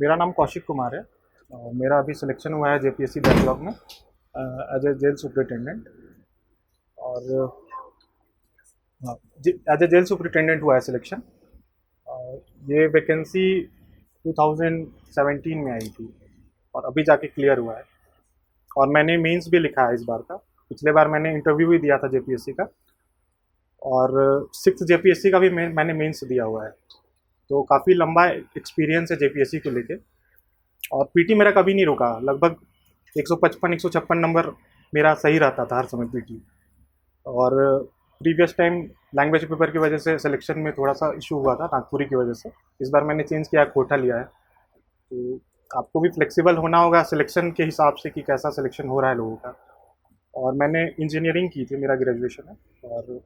मेरा नाम कौशिक कुमार है और मेरा अभी सिलेक्शन हुआ है जेपीएससी बैकलॉग में एज ए जेल सुपरिटेंडेंट। और एज ए जेल सुपरिटेंडेंट हुआ है सिलेक्शन। ये वैकेंसी 2017 में आई थी और अभी जाके क्लियर हुआ है। और मैंने मेंस भी लिखा है इस बार का। पिछले बार मैंने इंटरव्यू भी दिया था जेपीएससी का, और 6th जेपीएससी का भी मैंने मेंस दिया हुआ है। तो काफ़ी लंबा एक्सपीरियंस है जेपीएससी को लेके। और पीटी मेरा कभी नहीं रुका, लगभग 155-156 नंबर मेरा सही रहता था हर समय पीटी। और प्रीवियस टाइम लैंग्वेज पेपर की वजह से सिलेक्शन में थोड़ा सा इशू हुआ था नागपुरी की वजह से। इस बार मैंने चेंज किया, कोटा लिया है। तो आपको भी फ्लेक्सिबल होना होगा सिलेक्शन के हिसाब से कि कैसा सिलेक्शन हो रहा है लोगों का। और मैंने इंजीनियरिंग की थी, मेरा ग्रेजुएशन है, और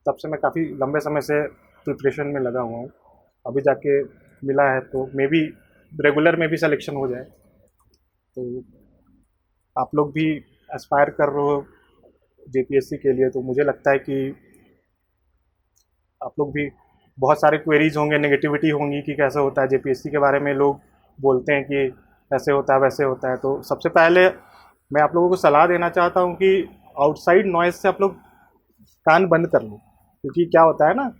तब से मैं काफ़ी लंबे समय से प्रिपरेशन में लगा हुआ हूँ। अभी जाके मिला है, तो मे बी रेगुलर में भी सिलेक्शन हो जाए। तो आप लोग भी एस्पायर कर रहे हो जेपीएससी के लिए, तो मुझे लगता है कि आप लोग भी बहुत सारे क्वेरीज होंगे, नेगेटिविटी होंगी कि कैसे होता है जेपीएससी के बारे में। लोग बोलते हैं कि ऐसे होता है वैसे होता है। तो सबसे पहले मैं आप लोगों को सलाह देना चाहता हूँ कि आउटसाइड नॉइज़ से आप लोग कान बंद कर लो, क्योंकि क्या होता है ना,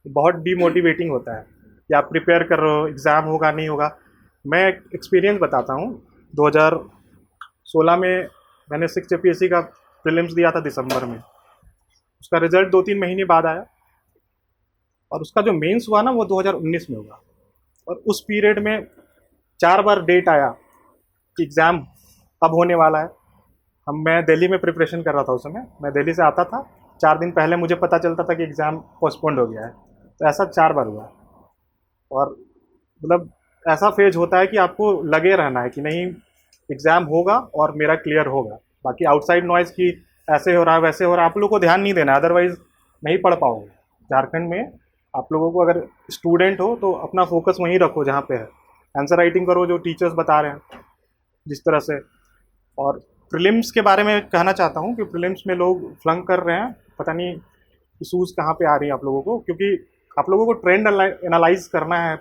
बहुत डीमोटिवेटिंग होता है कि आप प्रिपेयर कर रहे हो, एग्ज़ाम होगा नहीं होगा। मैं एक्सपीरियंस बताता हूँ। 2016 में मैंने 6 जेपीएससी का प्रीलिम्स दिया था दिसंबर में। उसका रिजल्ट 2-3 महीने बाद आया, और उसका जो मेंस हुआ ना वो 2019 में हुआ। और उस पीरियड में 4 बार डेट आया कि एग्ज़ाम अब होने वाला है। मैं दिल्ली में प्रिपरेशन कर रहा था उस समय। मैं दिल्ली से आता था, 4 दिन पहले मुझे पता चलता था कि एग्ज़ाम पोस्टपोन्ड हो गया है। तो ऐसा 4 बार हुआ। और मतलब ऐसा फेज होता है कि आपको लगे रहना है कि नहीं, एग्ज़ाम होगा और मेरा क्लियर होगा। बाकी आउटसाइड नॉइज़ की ऐसे हो रहा है वैसे हो रहा है, आप लोगों को ध्यान नहीं देना, अदरवाइज़ नहीं पढ़ पाओगे। झारखंड में आप लोगों को, अगर स्टूडेंट हो तो अपना फोकस वहीं रखो जहाँ पे है। आंसर राइटिंग करो जो टीचर्स बता रहे हैं जिस तरह से। और प्रीलिम्स के बारे में कहना चाहता हूँ कि प्रीलिम्स में लोग फ्लंक कर रहे हैं, पता नहीं इशूज़ कहाँ पे आ रही हैं आप लोगों को, क्योंकि आप लोगों को ट्रेंड एनालाइज करना है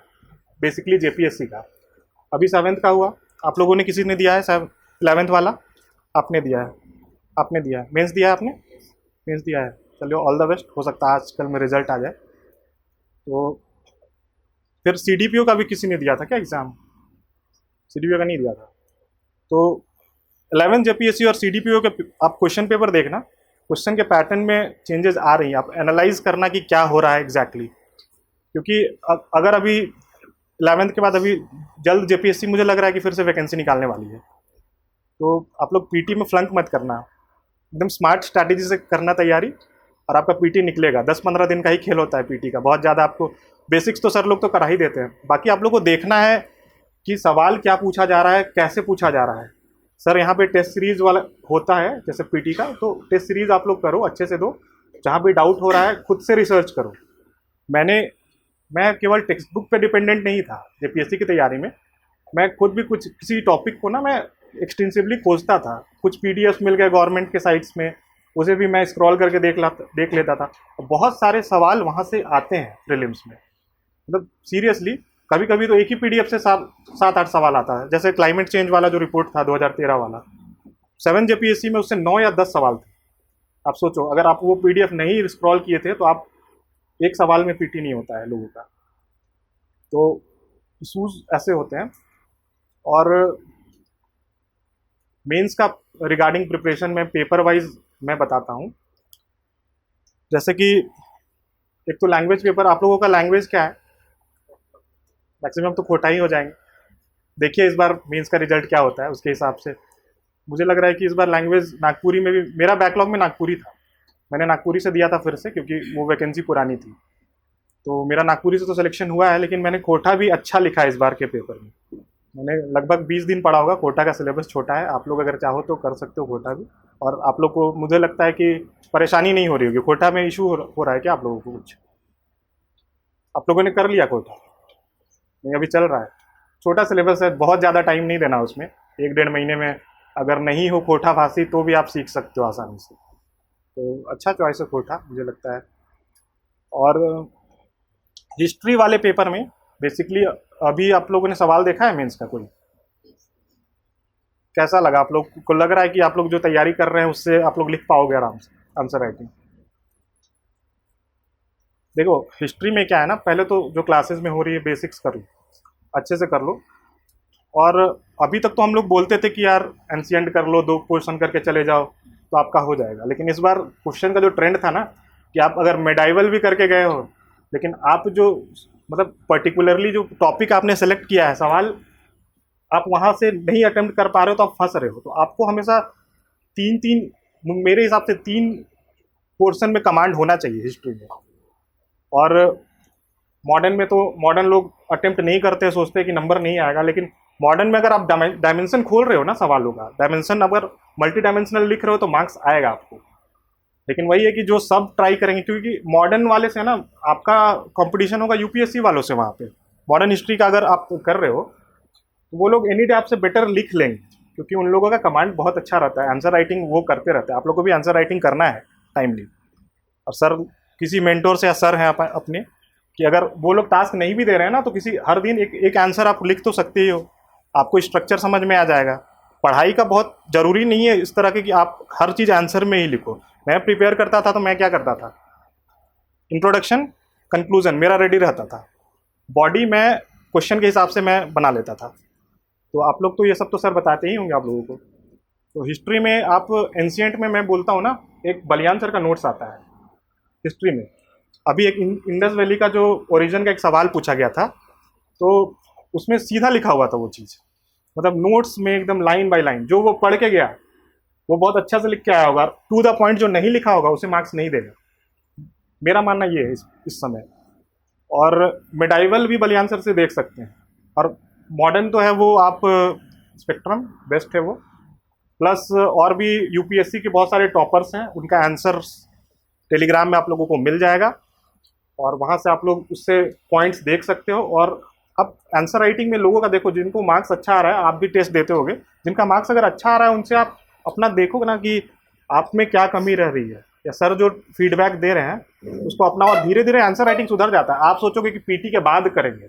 बेसिकली जेपीएससी का। अभी 7th का हुआ, आप लोगों ने किसी ने दिया है? 11th वाला आपने दिया है, आपने दिया है, मेंस दिया है आपने, मेंस दिया है। चलिए ऑल द बेस्ट, हो सकता है आजकल में रिजल्ट आ जाए। तो फिर सीडीपीओ का भी किसी ने दिया था क्या एग्ज़ाम? सीडीपीओ का नहीं दिया था। तो 11th जेपीएससी और सीडीपीओ के आप क्वेश्चन पेपर देखना, क्वेश्चन के पैटर्न में चेंजेस आ रही हैं। आप एनालाइज करना कि क्या हो रहा है एग्जैक्टली। क्योंकि अगर अभी 11th के बाद अभी जल्द जेपीएससी मुझे लग रहा है कि फिर से वैकेंसी निकालने वाली है। तो आप लोग पीटी में फ्लंक मत करना, एकदम स्मार्ट स्ट्रैटेजी से करना तैयारी, और आपका पीटी निकलेगा। 10-15 दिन का ही खेल होता है पीटी का, बहुत ज़्यादा आपको बेसिक्स तो सर लोग तो करा ही देते हैं। बाकी आप लोग को देखना है कि सवाल क्या पूछा जा रहा है, कैसे पूछा जा रहा है। सर यहाँ पे टेस्ट सीरीज वाला होता है जैसे पीटी का, तो टेस्ट सीरीज आप लोग करो, अच्छे से दो। जहाँ भी डाउट हो रहा है खुद से रिसर्च करो। मैं केवल टेक्स्ट बुक पे डिपेंडेंट नहीं था जेपीएससी की तैयारी में। मैं खुद भी कुछ किसी टॉपिक को ना मैं एक्सटेंसिवली खोजता था। कुछ पीडीएफ मिल गए गवर्नमेंट के साइट्स में, उसे भी मैं स्क्रॉल करके देख लेता था। बहुत सारे सवाल वहाँ से आते हैं प्रीलिम्स में, मतलब सीरियसली। कभी कभी तो एक ही पीडीएफ से 7-8 सवाल आता है। जैसे क्लाइमेट चेंज वाला जो रिपोर्ट था 2013 वाला, 7 जेपीएससी में उससे 9 या 10 सवाल थे। आप सोचो, अगर आप वो पीडीएफ नहीं स्क्रॉल किए थे तो आप एक सवाल में पीटी नहीं होता है लोगों का। तो इशूज ऐसे होते हैं। और मेंस का रिगार्डिंग प्रिपरेशन में पेपर वाइज मैं बताता हूँ। जैसे कि एक तो लैंग्वेज पेपर, आप लोगों का लैंग्वेज क्या है? मैक्सिमम तो कोटा ही हो जाएंगे। देखिए इस बार मेंस का रिजल्ट क्या होता है, उसके हिसाब से मुझे लग रहा है कि इस बार लैंग्वेज नागपुरी में भी, मेरा बैकलॉग में नागपुरी था, मैंने नागपुरी से दिया था फिर से, क्योंकि वो वैकेंसी पुरानी थी। तो मेरा नागपुरी से तो सिलेक्शन हुआ है, लेकिन मैंने कोटा भी अच्छा लिखा है इस बार के पेपर में। मैंने लगभग 20 दिन पढ़ा होगा। कोटा का सिलेबस छोटा है, आप लोग अगर चाहो तो कर सकते हो कोटा भी। और आप लोग को मुझे लगता है कि परेशानी नहीं हो रही होगी। कोटा में इशू हो रहा है क्या आप लोगों को कुछ? आप लोगों ने कर लिया कोटा? नहीं, अभी चल रहा है। छोटा सिलेबस है, बहुत ज़्यादा टाइम नहीं देना उसमें। 1-1.5 महीने में अगर नहीं हो कोटा फांसी तो भी आप सीख सकते हो आसानी से। तो अच्छा चॉइस है कोटा मुझे लगता है। और हिस्ट्री वाले पेपर में बेसिकली अभी आप लोगों ने सवाल देखा है मेंस का कोई? कैसा लगा आप लोग को? लग रहा है कि आप लोग जो तैयारी कर रहे हैं उससे आप लोग लिख पाओगे आराम से आंसर राइटिंग? देखो हिस्ट्री में क्या है ना, पहले तो जो क्लासेस में हो रही है बेसिक्स कर लो, अच्छे से कर लो। और अभी तक तो हम लोग बोलते थे कि यार एंशिएंट कर लो, 2 क्वेश्चन करके चले जाओ तो आपका हो जाएगा, लेकिन इस बार क्वेश्चन का जो ट्रेंड था ना कि आप अगर मेडाइवल भी करके गए हो, लेकिन आप जो मतलब पर्टिकुलरली जो टॉपिक आपने सेलेक्ट किया है सवाल, आप वहाँ से नहीं अटेम्प्ट कर पा रहे हो तो आप फंस रहे हो। तो आपको हमेशा 3-3, मेरे हिसाब से 3 पोर्शन में कमांड होना चाहिए हिस्ट्री में। और मॉडर्न में तो मॉडर्न लोग अटेम्प्ट नहीं करते, सोचते हैं कि नंबर नहीं आएगा, लेकिन मॉडर्न में अगर आप डायमेंशन खोल रहे हो ना सवालों का, डायमेंशन अगर मल्टी डायमेंशनल लिख रहे हो तो मार्क्स आएगा आपको। लेकिन वही है कि जो सब ट्राई करेंगे, क्योंकि मॉडर्न वाले से ना आपका कंपटीशन होगा यूपीएससी वालों से। वहाँ पे मॉडर्न हिस्ट्री का अगर आप कर रहे हो तो वो लोग एनी डे आपसे बेटर लिख लेंगे, क्योंकि उन लोगों का कमांड बहुत अच्छा रहता है, आंसर राइटिंग वो करते रहते हैं। आप लोग को भी आंसर राइटिंग करना है टाइमली। और सर किसी मेंटोर से या सर हैं अपने कि अगर वो लोग टास्क नहीं भी दे रहे हैं ना तो किसी हर दिन एक आंसर आप लिख तो सकते ही हो, आपको स्ट्रक्चर समझ में आ जाएगा। पढ़ाई का बहुत ज़रूरी नहीं है इस तरह के कि आप हर चीज़ आंसर में ही लिखो। मैं प्रिपेयर करता था तो मैं क्या करता था, इंट्रोडक्शन कंक्लूजन मेरा रेडी रहता था, बॉडी मैं क्वेश्चन के हिसाब से मैं बना लेता था। तो आप लोग तो ये सब तो सर बताते ही होंगे आप लोगों को। तो हिस्ट्री में आप एंशिएंट में मैं बोलता हूँ ना, एक बलियान सर का नोट्स आता है हिस्ट्री में। अभी एक इंडस वैली का जो ओरिजिन का एक सवाल पूछा गया था, तो उसमें सीधा लिखा हुआ था वो चीज़, मतलब नोट्स में एकदम लाइन बाय लाइन। जो वो पढ़ के गया वो बहुत अच्छा से लिख के आया होगा, टू द पॉइंट जो नहीं लिखा होगा उसे मार्क्स नहीं देगा। मेरा मानना ये है इस समय। और मेडाइवल भी बलियान सर से देख सकते हैं। और मॉडर्न तो है वो, आप स्पेक्ट्रम बेस्ट है वो, प्लस और भी यूपीएससी के बहुत सारे टॉपर्स हैं, उनका आंसर्स टेलीग्राम में आप लोगों को मिल जाएगा और वहाँ से आप लोग उससे पॉइंट्स देख सकते हो। और अब आंसर राइटिंग में लोगों का देखो, जिनको मार्क्स अच्छा आ रहा है, आप भी टेस्ट देते होगे, जिनका मार्क्स अगर अच्छा आ रहा है उनसे आप अपना देखोगे ना कि आप में क्या कमी रह रही है, या सर जो फीडबैक दे रहे हैं उसको अपना, और धीरे धीरे आंसर राइटिंग सुधर जाता है। आप सोचोगे कि पीटी के बाद करेंगे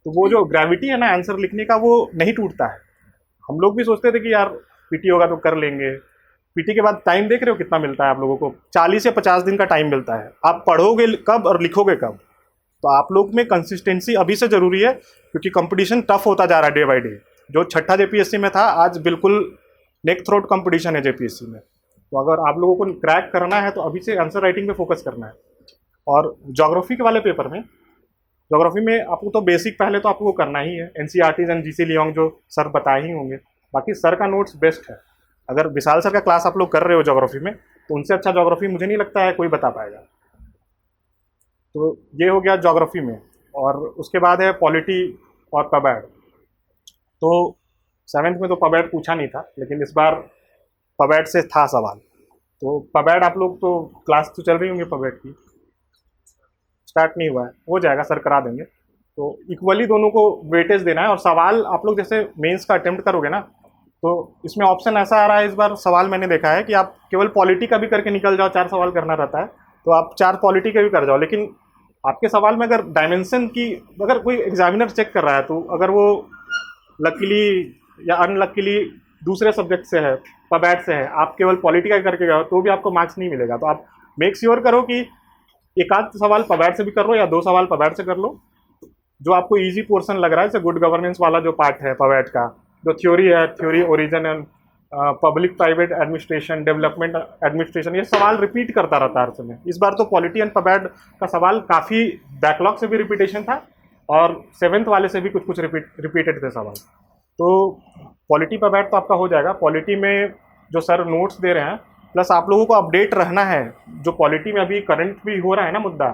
तो वो जो ग्रेविटी है ना आंसर लिखने का वो नहीं टूटता है। हम लोग भी सोचते थे कि यार पीटी होगा तो कर लेंगे, पीटी के बाद टाइम देख रहे हो कितना मिलता है आप लोगों को, 40 या 50 दिन का टाइम मिलता है। आप पढ़ोगे कब और लिखोगे कब? तो आप लोग में कंसिस्टेंसी अभी से ज़रूरी है, क्योंकि कंपटीशन टफ होता जा रहा है डे बाय डे। जो छठा जेपीएससी में था आज बिल्कुल नेक थ्रोट कंपटीशन है जेपीएससी में। तो अगर आप लोगों को क्रैक करना है तो अभी से आंसर राइटिंग पे फोकस करना है। और ज्योग्राफी के वाले पेपर में, ज्योग्राफी में आपको तो बेसिक पहले तो आपको करना ही है, एनसीईआरटी एंड जीसी लियोंग जो सर बताए ही होंगे। बाकी सर का नोट्स बेस्ट है। अगर विशाल सर का क्लास आप लोग कर रहे हो ज्योग्राफी में तो उनसे अच्छा ज्योग्राफी मुझे नहीं लगता है कोई बता पाएगा। तो ये हो गया ज्योग्राफी में। और उसके बाद है पॉलिटी और पबैड। तो 7th में तो पबैड पूछा नहीं था, लेकिन इस बार पबैड से था सवाल। तो पबैड आप लोग तो क्लास तो चल रही होंगी, पबैड की स्टार्ट नहीं हुआ है, हो जाएगा, सर करा देंगे। तो इक्वली दोनों को वेटेज देना है। और सवाल आप लोग जैसे मेंस का अटेम्प्ट करोगे ना, तो इसमें ऑप्शन ऐसा आ रहा है इस बार सवाल मैंने देखा है कि आप केवल पॉलिटी का भी करके निकल जाओ, 4 सवाल करना रहता है तो आप 4 पॉलिटी के भी कर जाओ। लेकिन आपके सवाल में अगर डायमेंशन की, अगर कोई एग्जामिनर चेक कर रहा है तो अगर वो लकीली या अनलकीली दूसरे सब्जेक्ट से है, पबैड से है, आप केवल पॉलिटी का करके गए तो भी आपको मार्क्स नहीं मिलेगा। तो आप मेक श्योर करो कि एक आध सवाल पबैड से भी कर लो या 2 सवाल पबैड से कर लो, जो आपको ईजी पोर्शन लग रहा है। जैसे गुड गवर्नेंस वाला जो पार्ट है पबैड का, जो थ्योरी है, theory origin and public private administration, development administration, ये सवाल रिपीट करता रहता है हर समय। इस बार तो पॉलिटी एंड पबैड का सवाल काफ़ी बैकलॉग से भी रिपीटेशन था और 7th वाले से भी कुछ कुछ रिपीटेड थे सवाल। तो पॉलिटी पबैड तो आपका हो जाएगा। पॉलिटी में जो सर नोट्स दे रहे हैं, प्लस आप लोगों को अपडेट रहना है। जो पॉलिटी में अभी करंट भी हो रहा है ना मुद्दा,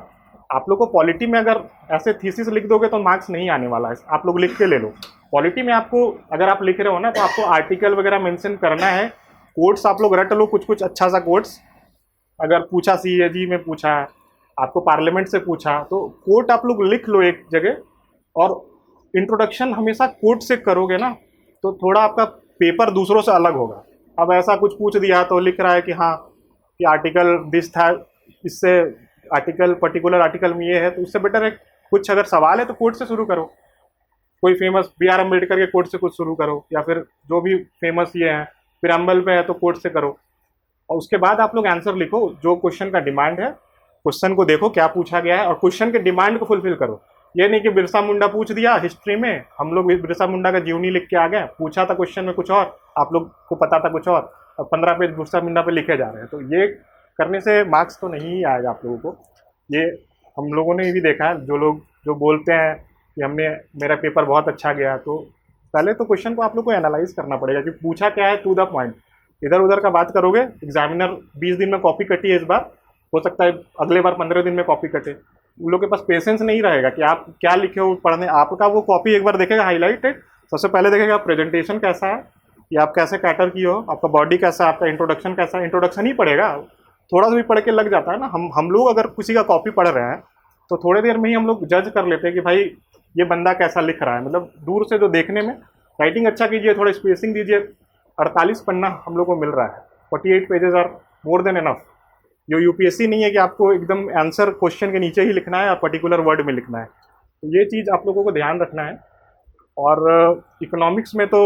आप लोग को पॉलिटी में अगर ऐसे थीसिस लिख दोगे तो मार्क्स नहीं आने वाला है, आप लोग लिख के ले लो। पॉलिटी में आपको अगर आप लिख रहे हो ना तो आपको आर्टिकल वगैरह मेंशन करना है, कोट्स आप लोग रट लो, कुछ कुछ अच्छा सा कोट्स। अगर पूछा सीएजी में पूछा, आपको पार्लियामेंट से पूछा, तो कोट आप लोग लिख लो एक जगह। और इंट्रोडक्शन हमेशा कोट से करोगे ना तो थोड़ा आपका पेपर दूसरों से अलग होगा। अब ऐसा कुछ पूछ दिया तो लिख रहा है कि हाँ कि आर्टिकल दिस था, इससे आर्टिकल पर्टिकुलर आर्टिकल में ये है, तो उससे बेटर है कुछ अगर सवाल है तो कोट से शुरू करो, कोई फेमस B.R. अम्बेडकर के कोट से कुछ शुरू करो, या फिर जो भी फेमस ये हैं प्रियम्बल पे है तो कोट से करो, और उसके बाद आप लोग आंसर लिखो। जो क्वेश्चन का डिमांड है, क्वेश्चन को देखो क्या पूछा गया है और क्वेश्चन के डिमांड को फुलफिल करो। ये नहीं कि बिरसा मुंडा पूछ दिया हिस्ट्री में, हम लोग बिरसा मुंडा का जीवनी लिख के आ गए, पूछा था क्वेश्चन में कुछ और, आप लोग को पता था कुछ और 15 पेज बिरसा मुंडा पे लिखे जा रहे हैं। तो ये करने से मार्क्स तो नहीं आएगा आप लोगों को। ये हम लोगों ने भी देखा है, जो लोग जो बोलते हैं कि हमने मेरा पेपर बहुत अच्छा गया, तो पहले तो क्वेश्चन को आप लोग को एनालाइज करना पड़ेगा कि पूछा क्या है, टू द पॉइंट। इधर उधर का बात करोगे, एग्जामिनर 20 दिन में कॉपी कटी है इस बार, हो सकता है अगले बार 15 दिन में कॉपी कटे। उन लोग के पास पेशेंस नहीं रहेगा कि आप क्या लिखे हो पढ़ने। आपका वो कॉपी एक बार देखेगा हाईलाइटेड, सबसे पहले देखेगा प्रेजेंटेशन कैसा है, कि आप कैसे कैटर किए हो, आपका बॉडी कैसा है, आपका इंट्रोडक्शन कैसा है। इंट्रोडक्शन ही पढ़ेगा, थोड़ा सा भी पढ़ के लग जाता है ना। हम लोग अगर किसी का कॉपी पढ़ रहे हैं तो थोड़ी देर में ही हम लोग जज कर लेते हैं कि भाई ये बंदा कैसा लिख रहा है। मतलब दूर से जो देखने में, राइटिंग अच्छा कीजिए, थोड़ा स्पेसिंग दीजिए। 48 पन्ना हम लोग को मिल रहा है, 48 pages are more than enough. जो यूपीएससी नहीं है कि आपको एकदम आंसर क्वेश्चन के नीचे ही लिखना है या पर्टिकुलर वर्ड में लिखना है। तो ये चीज़ आप लोगों को ध्यान रखना है। और इकोनॉमिक्स में तो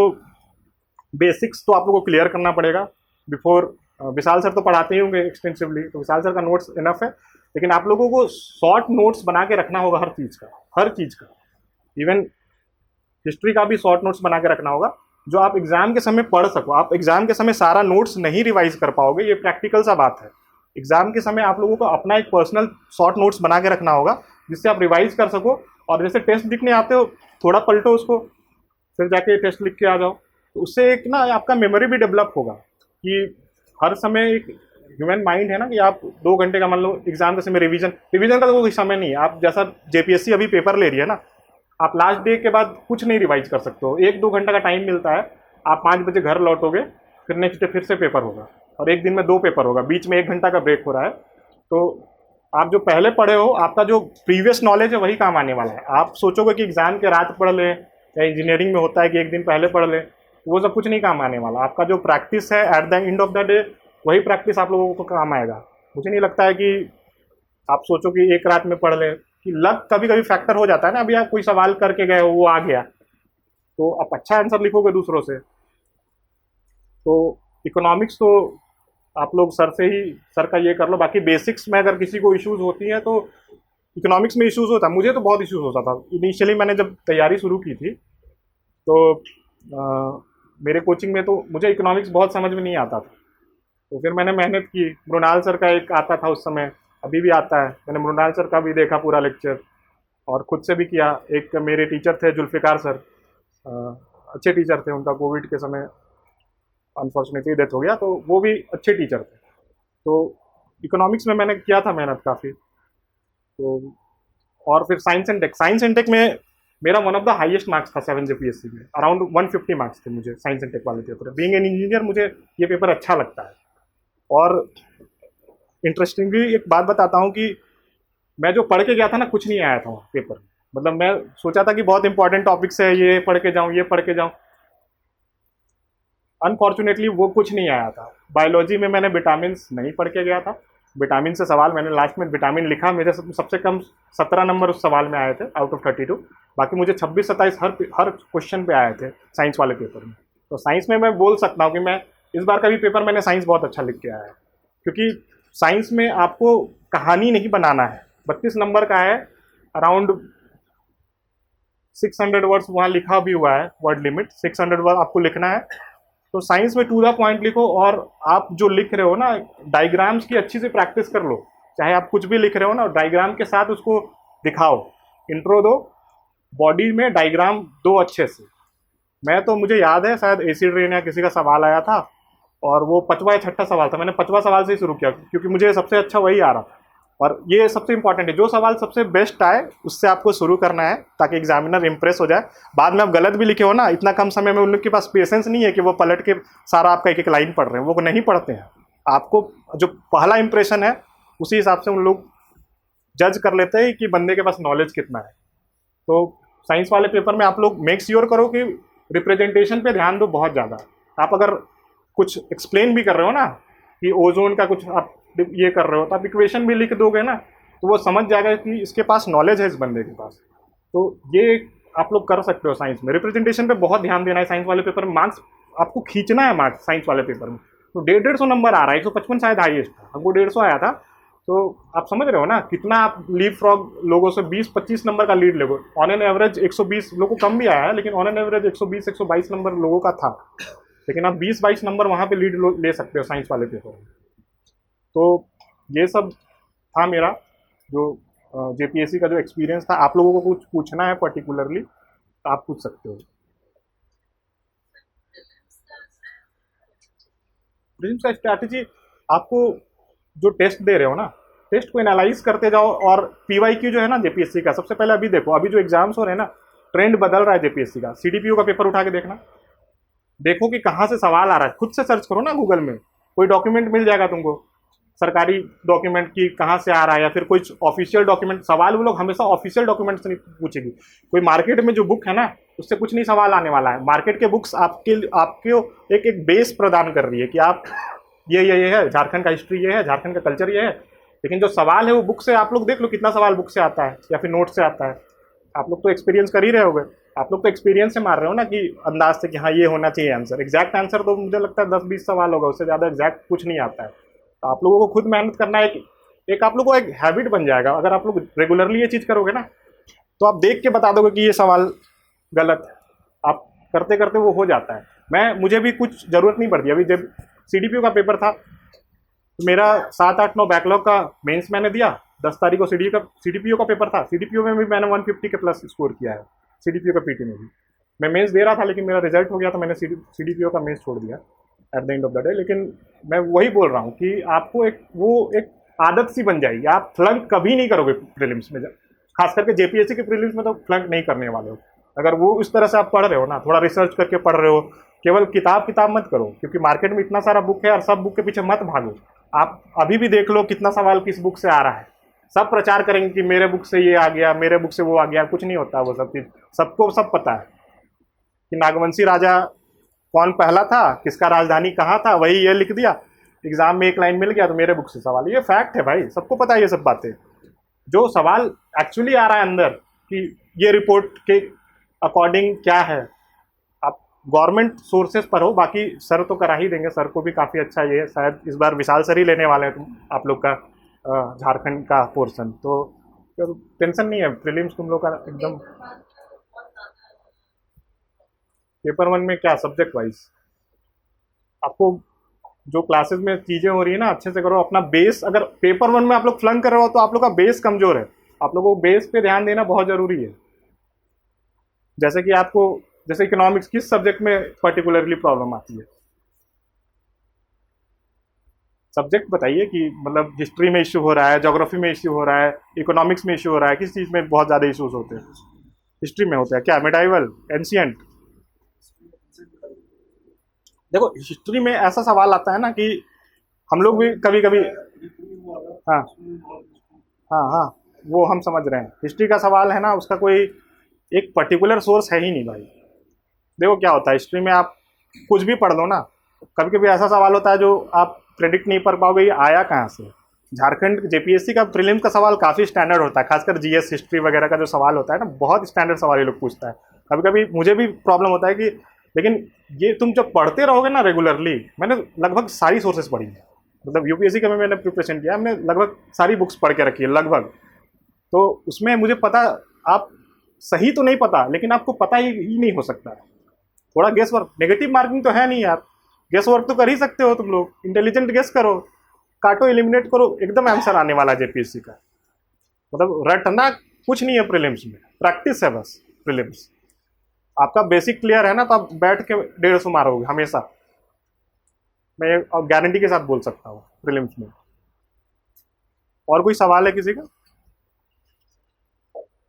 बेसिक्स तो आप लोगों को क्लियर करना पड़ेगा बिफोर। विशाल सर तो पढ़ाते ही होंगे एक्सटेंसिवली, तो विशाल सर का नोट्स इनफ है, लेकिन आप लोगों को शॉर्ट नोट्स बना के रखना होगा हर चीज़ का। इवन हिस्ट्री का भी शॉर्ट नोट्स बना के रखना होगा, जो आप एग्जाम के समय पढ़ सको। आप एग्जाम के समय सारा नोट्स नहीं रिवाइज कर पाओगे, ये प्रैक्टिकल सा बात है। एग्जाम के समय आप लोगों को अपना एक पर्सनल शॉर्ट नोट्स बना के रखना होगा, जिससे आप रिवाइज कर सको। और जैसे टेस्ट लिखने आते हो, थोड़ा पलटो उसको, फिर जाके टेस्ट लिख के आ जाओ। तो उससे एक ना आपका मेमोरी भी डेवलप होगा कि हर समय एक ह्यूमन माइंड है ना कि आप 2 घंटे का मान लो एग्जाम के समय रिवीजन का तो कोई समय नहीं है। आप जैसा जेपीएससी अभी पेपर ले रही है ना, आप लास्ट डे के बाद कुछ नहीं रिवाइज कर सकते हो। 1-2 घंटा का टाइम मिलता है, आप 5 बजे घर लौटोगे, फिर नेक्स्ट डे फिर से पेपर होगा, और एक दिन में 2 पेपर होगा, बीच में 1 घंटा का ब्रेक हो रहा है। तो आप जो पहले पढ़े हो, आपका जो प्रीवियस नॉलेज है वही काम आने वाला है। आप सोचोगे कि एग्जाम के रात पढ़ लें, या इंजीनियरिंग में होता है कि एक दिन पहले पढ़ लें, वो सब कुछ नहीं काम आने वाला। आपका जो प्रैक्टिस है at the end of the day, वही प्रैक्टिस आप लोगों को काम आएगा। मुझे नहीं लगता है कि आप सोचो कि एक रात में पढ़ लें, कि लक कभी कभी फैक्टर हो जाता है ना। अभी आप कोई सवाल करके गए हो, वो आ गया, तो आप अच्छा आंसर लिखोगे दूसरों से। तो इकोनॉमिक्स तो आप लोग सर का ये कर लो। बाकी बेसिक्स में अगर किसी को इश्यूज होती हैं तो इकोनॉमिक्स में इश्यूज होता है। मुझे तो बहुत इश्यूज होता था इनिशियली। मैंने जब तैयारी शुरू की थी तो मेरे कोचिंग में तो मुझे इकोनॉमिक्स बहुत समझ में नहीं आता था। तो फिर मैंने मेहनत की। मृणाल सर का एक आता था उस समय, अभी भी आता है। मैंने मृणाल सर का भी देखा पूरा लेक्चर, और खुद से भी किया। एक मेरे टीचर थे जुल्फ़िकार सर, अच्छे टीचर थे। उनका कोविड के समय अनफॉर्चुनेटली डेथ हो गया, तो वो भी अच्छे टीचर थे। तो इकोनॉमिक्स में मैंने किया था मेहनत काफ़ी। तो और फिर साइंस एंड टेक में मेरा one of the highest marks था 7 जेपीएससी में। अराउंड 150 मार्क्स थे मुझे साइंस एंड टेक वाले पेपर। बीइंग एन इंजीनियर मुझे ये पेपर अच्छा लगता है। और इंटरेस्टिंगली एक बात बताता हूँ कि मैं जो पढ़ के गया था ना, कुछ नहीं आया था वहाँ पेपर में। मतलब मैं सोचा था कि बहुत इंपॉर्टेंट टॉपिक्स है, ये पढ़ के जाऊँ। अनफॉर्चुनेटली वो कुछ नहीं आया था। बायोलॉजी में मैंने विटामिन नहीं पढ़ के गया था। विटामिन से सवाल मैंने लास्ट में विटामिन लिखा, मेरे सबसे कम 17 नंबर उस सवाल में आए थे आउट ऑफ 32। बाकी मुझे 26-27 हर क्वेश्चन पे आए थे साइंस वाले पेपर में। तो साइंस में मैं बोल सकता हूँ कि मैं इस बार का भी पेपर मैंने साइंस बहुत अच्छा लिख के आया है, क्योंकि साइंस में आपको कहानी नहीं बनाना है। 32 नंबर का है, अराउंड 600 वर्ड्स वहाँ लिखा भी हुआ है, वर्ड लिमिट 600 वर्ड आपको लिखना है। तो साइंस में टू द पॉइंट लिखो, और आप जो लिख रहे हो ना, डायग्राम्स की अच्छी से प्रैक्टिस कर लो। चाहे आप कुछ भी लिख रहे हो ना, डायग्राम के साथ उसको दिखाओ, इंट्रो दो, बॉडी में डायग्राम दो अच्छे से। मुझे याद है शायद एसिड रेन या किसी का सवाल आया था, और वो 5वां या 6ठा सवाल था। मैंने 5वां सवाल से ही शुरू किया, क्योंकि मुझे सबसे अच्छा वही आ रहा था। और ये सबसे इंपॉर्टेंट है, जो सवाल सबसे बेस्ट आए उससे आपको शुरू करना है, ताकि एग्जामिनर इंप्रेस हो जाए। बाद में आप गलत भी लिखे हो ना, इतना कम समय में उन लोग के पास पेशेंस नहीं है कि वो पलट के सारा आपका एक लाइन पढ़ रहे हैं। वो नहीं पढ़ते हैं। आपको जो पहला इंप्रेशन है उसी हिसाब से उन लोग जज कर लेते हैं कि बंदे के पास नॉलेज कितना है। तो साइंस वाले पेपर में आप लोग मेक श्योर करो कि रिप्रेजेंटेशन पे ध्यान दो बहुत ज़्यादा। आप अगर कुछ एक्सप्लेन भी कर रहे हो ना, कि ओजोन का कुछ आप ये कर रहे हो, तो आप इक्वेशन भी लिख दोगे ना, तो वो समझ जाएगा कि इसके पास नॉलेज है इस बंदे के पास। तो ये आप लोग कर सकते हो साइंस में। रिप्रेजेंटेशन पे बहुत ध्यान देना है साइंस वाले पेपर में। मार्क्स आपको खींचना है, मार्क्स साइंस वाले पेपर में। तो 150 नंबर आ रहा है, 155 शायद हाईएस्ट था, हमको 150 आया था। तो आप समझ रहे हो ना कितना आप लीड फ्रॉग लोगों से 20-25 नंबर का लीड लोगे। ऑन एन एवरेज 120 लोगों को कम भी आया है, लेकिन ऑन एन एवरेज 120-122 नंबर लोगों का था। लेकिन आप 20-22 नंबर वहाँ पे लीड ले सकते हो साइंस वाले पेपर में। तो ये सब था मेरा जो जेपीएससी का जो एक्सपीरियंस था। आप लोगों को कुछ पूछना है पर्टिकुलरली तो आप पूछ सकते हो। प्रीलिम्स का स्ट्रैटेजी, आपको जो टेस्ट दे रहे हो ना, टेस्ट को एनालाइज करते जाओ। और पीवाईक्यू जो है ना जेपीएससी का, सबसे पहले अभी देखो, अभी जो एग्जाम्स हो रहे हैं ना, ट्रेंड बदल रहा है जेपीएससी का। सीडीपीओ का पेपर उठा के देखना, देखो कि कहाँ से सवाल आ रहा है। खुद से सर्च करो ना गूगल में, कोई डॉक्यूमेंट मिल जाएगा तुमको, सरकारी डॉक्यूमेंट की कहाँ से आ रहा है, या फिर कोई ऑफिशियल डॉक्यूमेंट। सवाल वो लोग हमेशा ऑफिशियल डॉक्यूमेंट से नहीं पूछेगी। कोई मार्केट में जो बुक है ना, उससे कुछ नहीं सवाल आने वाला है। मार्केट के बुक्स आपके एक एक बेस प्रदान कर रही है कि आप ये है, झारखंड का हिस्ट्री ये है, झारखंड का कल्चर ये है। लेकिन जो सवाल है वो बुक से, आप लोग देख लो कितना सवाल बुक से आता है या फिर नोट से आता है। आप लोग तो एक्सपीरियंस कर ही रहे होगे, आप लोग तो एक्सपीरियंस से मार रहे हो ना कि अंदाज से कि हाँ ये होना चाहिए आंसर। एग्जैक्ट आंसर तो मुझे लगता है 10-20 सवाल होगा, उससे ज़्यादा एग्जैक्ट कुछ नहीं आता है। तो आप लोगों को खुद मेहनत करना है। एक आप लोगों को एक हैबिट बन जाएगा। अगर आप लोग रेगुलरली ये चीज़ करोगे ना, तो आप देख के बता दोगे कि ये सवाल गलत है। आप करते करते वो हो जाता है। मुझे भी कुछ ज़रूरत नहीं पड़ती। अभी जब सीडीपीओ का पेपर था, तो मेरा 7-8-9 बैकलॉग का मेंस मैंने दिया। 10 तारीख को सीडीपीओ का पेपर था। सीडीपीओ में भी मैंने 150 के प्लस स्कोर किया है। सीडीपीओ का पीटी में भी मैं मेंस दे रहा था, लेकिन मेरा रिजल्ट हो गया तो मैंने सीडीपीओ का मेंस छोड़ दिया at the end of the day. लेकिन मैं वही बोल रहा हूँ कि आपको एक आदत सी बन जाएगी। आप फ्लंक कभी नहीं करोगे प्रीलिम्स में, खास करके जेपीएससी के प्रीलिम्स में तो फ्लंक नहीं करने वाले हो। अगर वो इस तरह से आप पढ़ रहे हो ना, थोड़ा रिसर्च करके पढ़ रहे हो, केवल किताब मत करो, क्योंकि मार्केट में इतना सारा बुक है और सब बुक के पीछे मत भागो। आप अभी भी देख लो कितना सवाल किस बुक से आ रहा है। सब प्रचार करेंगे कि मेरे बुक से ये आ गया, मेरे बुक से वो आ गया। कुछ नहीं होता वो सब चीज़। सबको सब पता है कि नागवंशी राजा कौन पहला था, किसका राजधानी कहाँ था, वही ये लिख दिया, एग्जाम में एक लाइन मिल गया तो मेरे बुक से सवाल। ये फैक्ट है भाई, सबको पता है ये सब बातें। जो सवाल एक्चुअली आ रहा है अंदर कि ये रिपोर्ट के अकॉर्डिंग क्या है, आप गवर्नमेंट सोर्सेज पर हो। बाकी सर तो करा ही देंगे, सर को भी काफ़ी अच्छा ये है। शायद इस बार विशाल सर ही लेने वाले हैं आप लोग का झारखंड का पोर्सन। तो टेंशन नहीं है, प्रीलिम्स तुम लोग का एकदम। पेपर 1 में क्या, सब्जेक्ट वाइज आपको जो क्लासेस में चीज़ें हो रही है ना, अच्छे से करो अपना बेस। अगर पेपर 1 में आप लोग फ्लंक कर रहे हो तो आप लोग का बेस कमज़ोर है। आप लोगों को बेस पे ध्यान देना बहुत ज़रूरी है। जैसे कि आपको, जैसे इकोनॉमिक्स किस सब्जेक्ट में पर्टिकुलरली प्रॉब्लम आती है, सब्जेक्ट बताइए कि मतलब हिस्ट्री में इशू हो रहा है, ज्योग्राफी में इशू हो रहा है, इकोनॉमिक्स में इशू हो रहा है, किस चीज़ में बहुत ज़्यादा इशूज होते हैं? हिस्ट्री में होते हैं क्या, मिडाइवल, एंशियंट? देखो हिस्ट्री में ऐसा सवाल आता है ना कि हम लोग भी कभी कभी, हाँ हाँ हाँ, वो हम समझ रहे हैं। हिस्ट्री का सवाल है ना, उसका कोई एक पर्टिकुलर सोर्स है ही नहीं भाई। देखो क्या होता है हिस्ट्री में, आप कुछ भी पढ़ लो ना, कभी कभी ऐसा सवाल होता है जो आप प्रेडिक्ट नहीं कर पाओगे ये आया कहाँ से। झारखंड जेपीएससी का प्रीलिम्स का सवाल काफ़ी स्टैंडर्ड होता है, खासकर जीएस हिस्ट्री वगैरह का जो सवाल होता है ना, बहुत स्टैंडर्ड सवाल ये लोग पूछता है। कभी कभी मुझे भी प्रॉब्लम होता है कि, लेकिन ये तुम जब पढ़ते रहोगे ना रेगुलरली, मैंने लगभग सारी सोर्सेस पढ़ी है, मतलब यूपीएससी का मैंने प्रिपरेशन किया, हमने लगभग सारी बुक्स पढ़ के रखी है लगभग। तो उसमें मुझे पता, आप सही तो नहीं पता, लेकिन आपको पता ही नहीं हो सकता। थोड़ा गेस वर्क, नेगेटिव मार्किंग तो है नहीं यार, गेस वर्क तो कर ही सकते हो तुम लोग। इंटेलिजेंट गेस करो, काटो, एलिमिनेट करो, एकदम आंसर आने वाला है जेपीएससी का। मतलब रटना कुछ नहीं है प्रीलिम्स में, प्रैक्टिस है बस। प्रीलिम्स आपका बेसिक क्लियर है ना, तो आप बैठ के 150 मारोगे हमेशा। मैं गारंटी के साथ बोल सकता हूँ प्रीलिम्स में। और कोई सवाल है किसी का?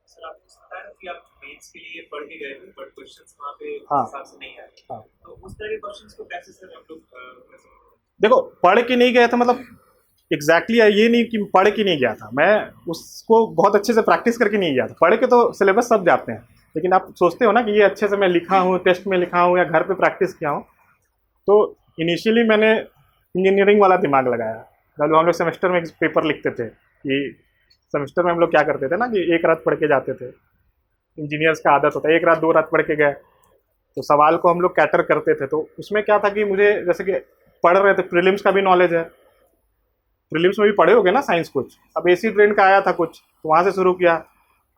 सर आपको पता है कि आप मेंस के लिए पढ़ के गए थे, बट क्वेश्चंस वहाँ पे हाँ हिसाब से नहीं आए। हाँ, तो उस तरह के क्वेश्चंस को कैसे सर हम लोग देखो पढ़ के नहीं गया था, मतलब एग्जैक्टली ये नहीं कि पढ़ के नहीं गया था, मैं उसको बहुत अच्छे से प्रैक्टिस करके नहीं गया था। पढ़ के तो सिलेबस सब जाते हैं, लेकिन आप सोचते हो ना कि ये अच्छे से मैं लिखा हूँ, टेस्ट में लिखा हूँ या घर पे प्रैक्टिस किया हूँ। तो इनिशियली मैंने इंजीनियरिंग वाला दिमाग लगाया। जब हम लोग सेमेस्टर में एक पेपर लिखते थे कि सेमेस्टर में हम लोग क्या करते थे ना कि एक रात पढ़ के जाते थे, इंजीनियर्स का आदत होता है, एक रात 2 रात पढ़ के गए, तो सवाल को हम लोग कैटर करते थे। तो उसमें क्या था कि मुझे जैसे कि पढ़ रहे थे, प्रीलिम्स का भी नॉलेज है, प्रीलिम्स में भी पढ़े होगे ना साइंस कुछ, अब एसी ट्रेन का आया था कुछ तो वहाँ से शुरू किया।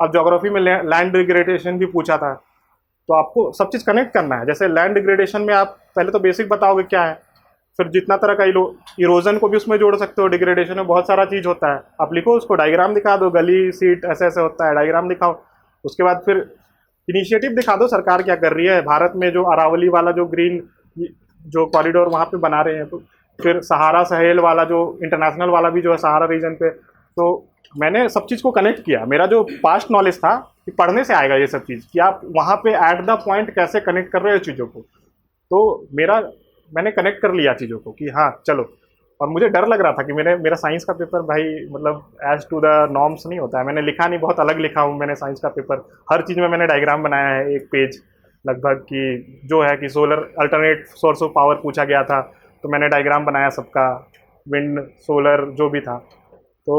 अब ज्योग्राफी में लैंड डिग्रेडेशन भी पूछा था, तो आपको सब चीज़ कनेक्ट करना है। जैसे लैंड डिग्रेडेशन में आप पहले तो बेसिक बताओगे क्या है, फिर जितना तरह का इरोजन को भी उसमें जोड़ सकते हो। डिग्रेडेशन में बहुत सारा चीज़ होता है, आप लिखो उसको, डायग्राम दिखा दो, गली सीट ऐसे ऐसे होता है, डायग्राम दिखाओ। उसके बाद फिर इनिशिएटिव दिखा दो सरकार क्या कर रही है भारत में, जो अरावली वाला जो ग्रीन जो कॉरिडोर वहाँ पे बना रहे हैं, तो फिर सहारा सहेल वाला जो इंटरनेशनल वाला भी जो है सहारा रीजन पे। तो मैंने सब चीज़ को कनेक्ट किया। मेरा जो पास्ट नॉलेज था कि पढ़ने से आएगा ये सब चीज़, कि आप वहाँ पे एट द पॉइंट कैसे कनेक्ट कर रहे हो चीज़ों को, तो मैंने कनेक्ट कर लिया चीज़ों को कि हाँ चलो। और मुझे डर लग रहा था कि मेरा साइंस का पेपर भाई मतलब एज टू द नॉर्म्स नहीं होता है। मैंने लिखा नहीं, बहुत अलग लिखा हूँ मैंने साइंस का पेपर। हर चीज़ में मैंने डायग्राम बनाया है, एक पेज लगभग, कि जो है कि solar alternate source of power पूछा गया था तो मैंने डायग्राम बनाया सबका, विंड सोलर जो भी था। तो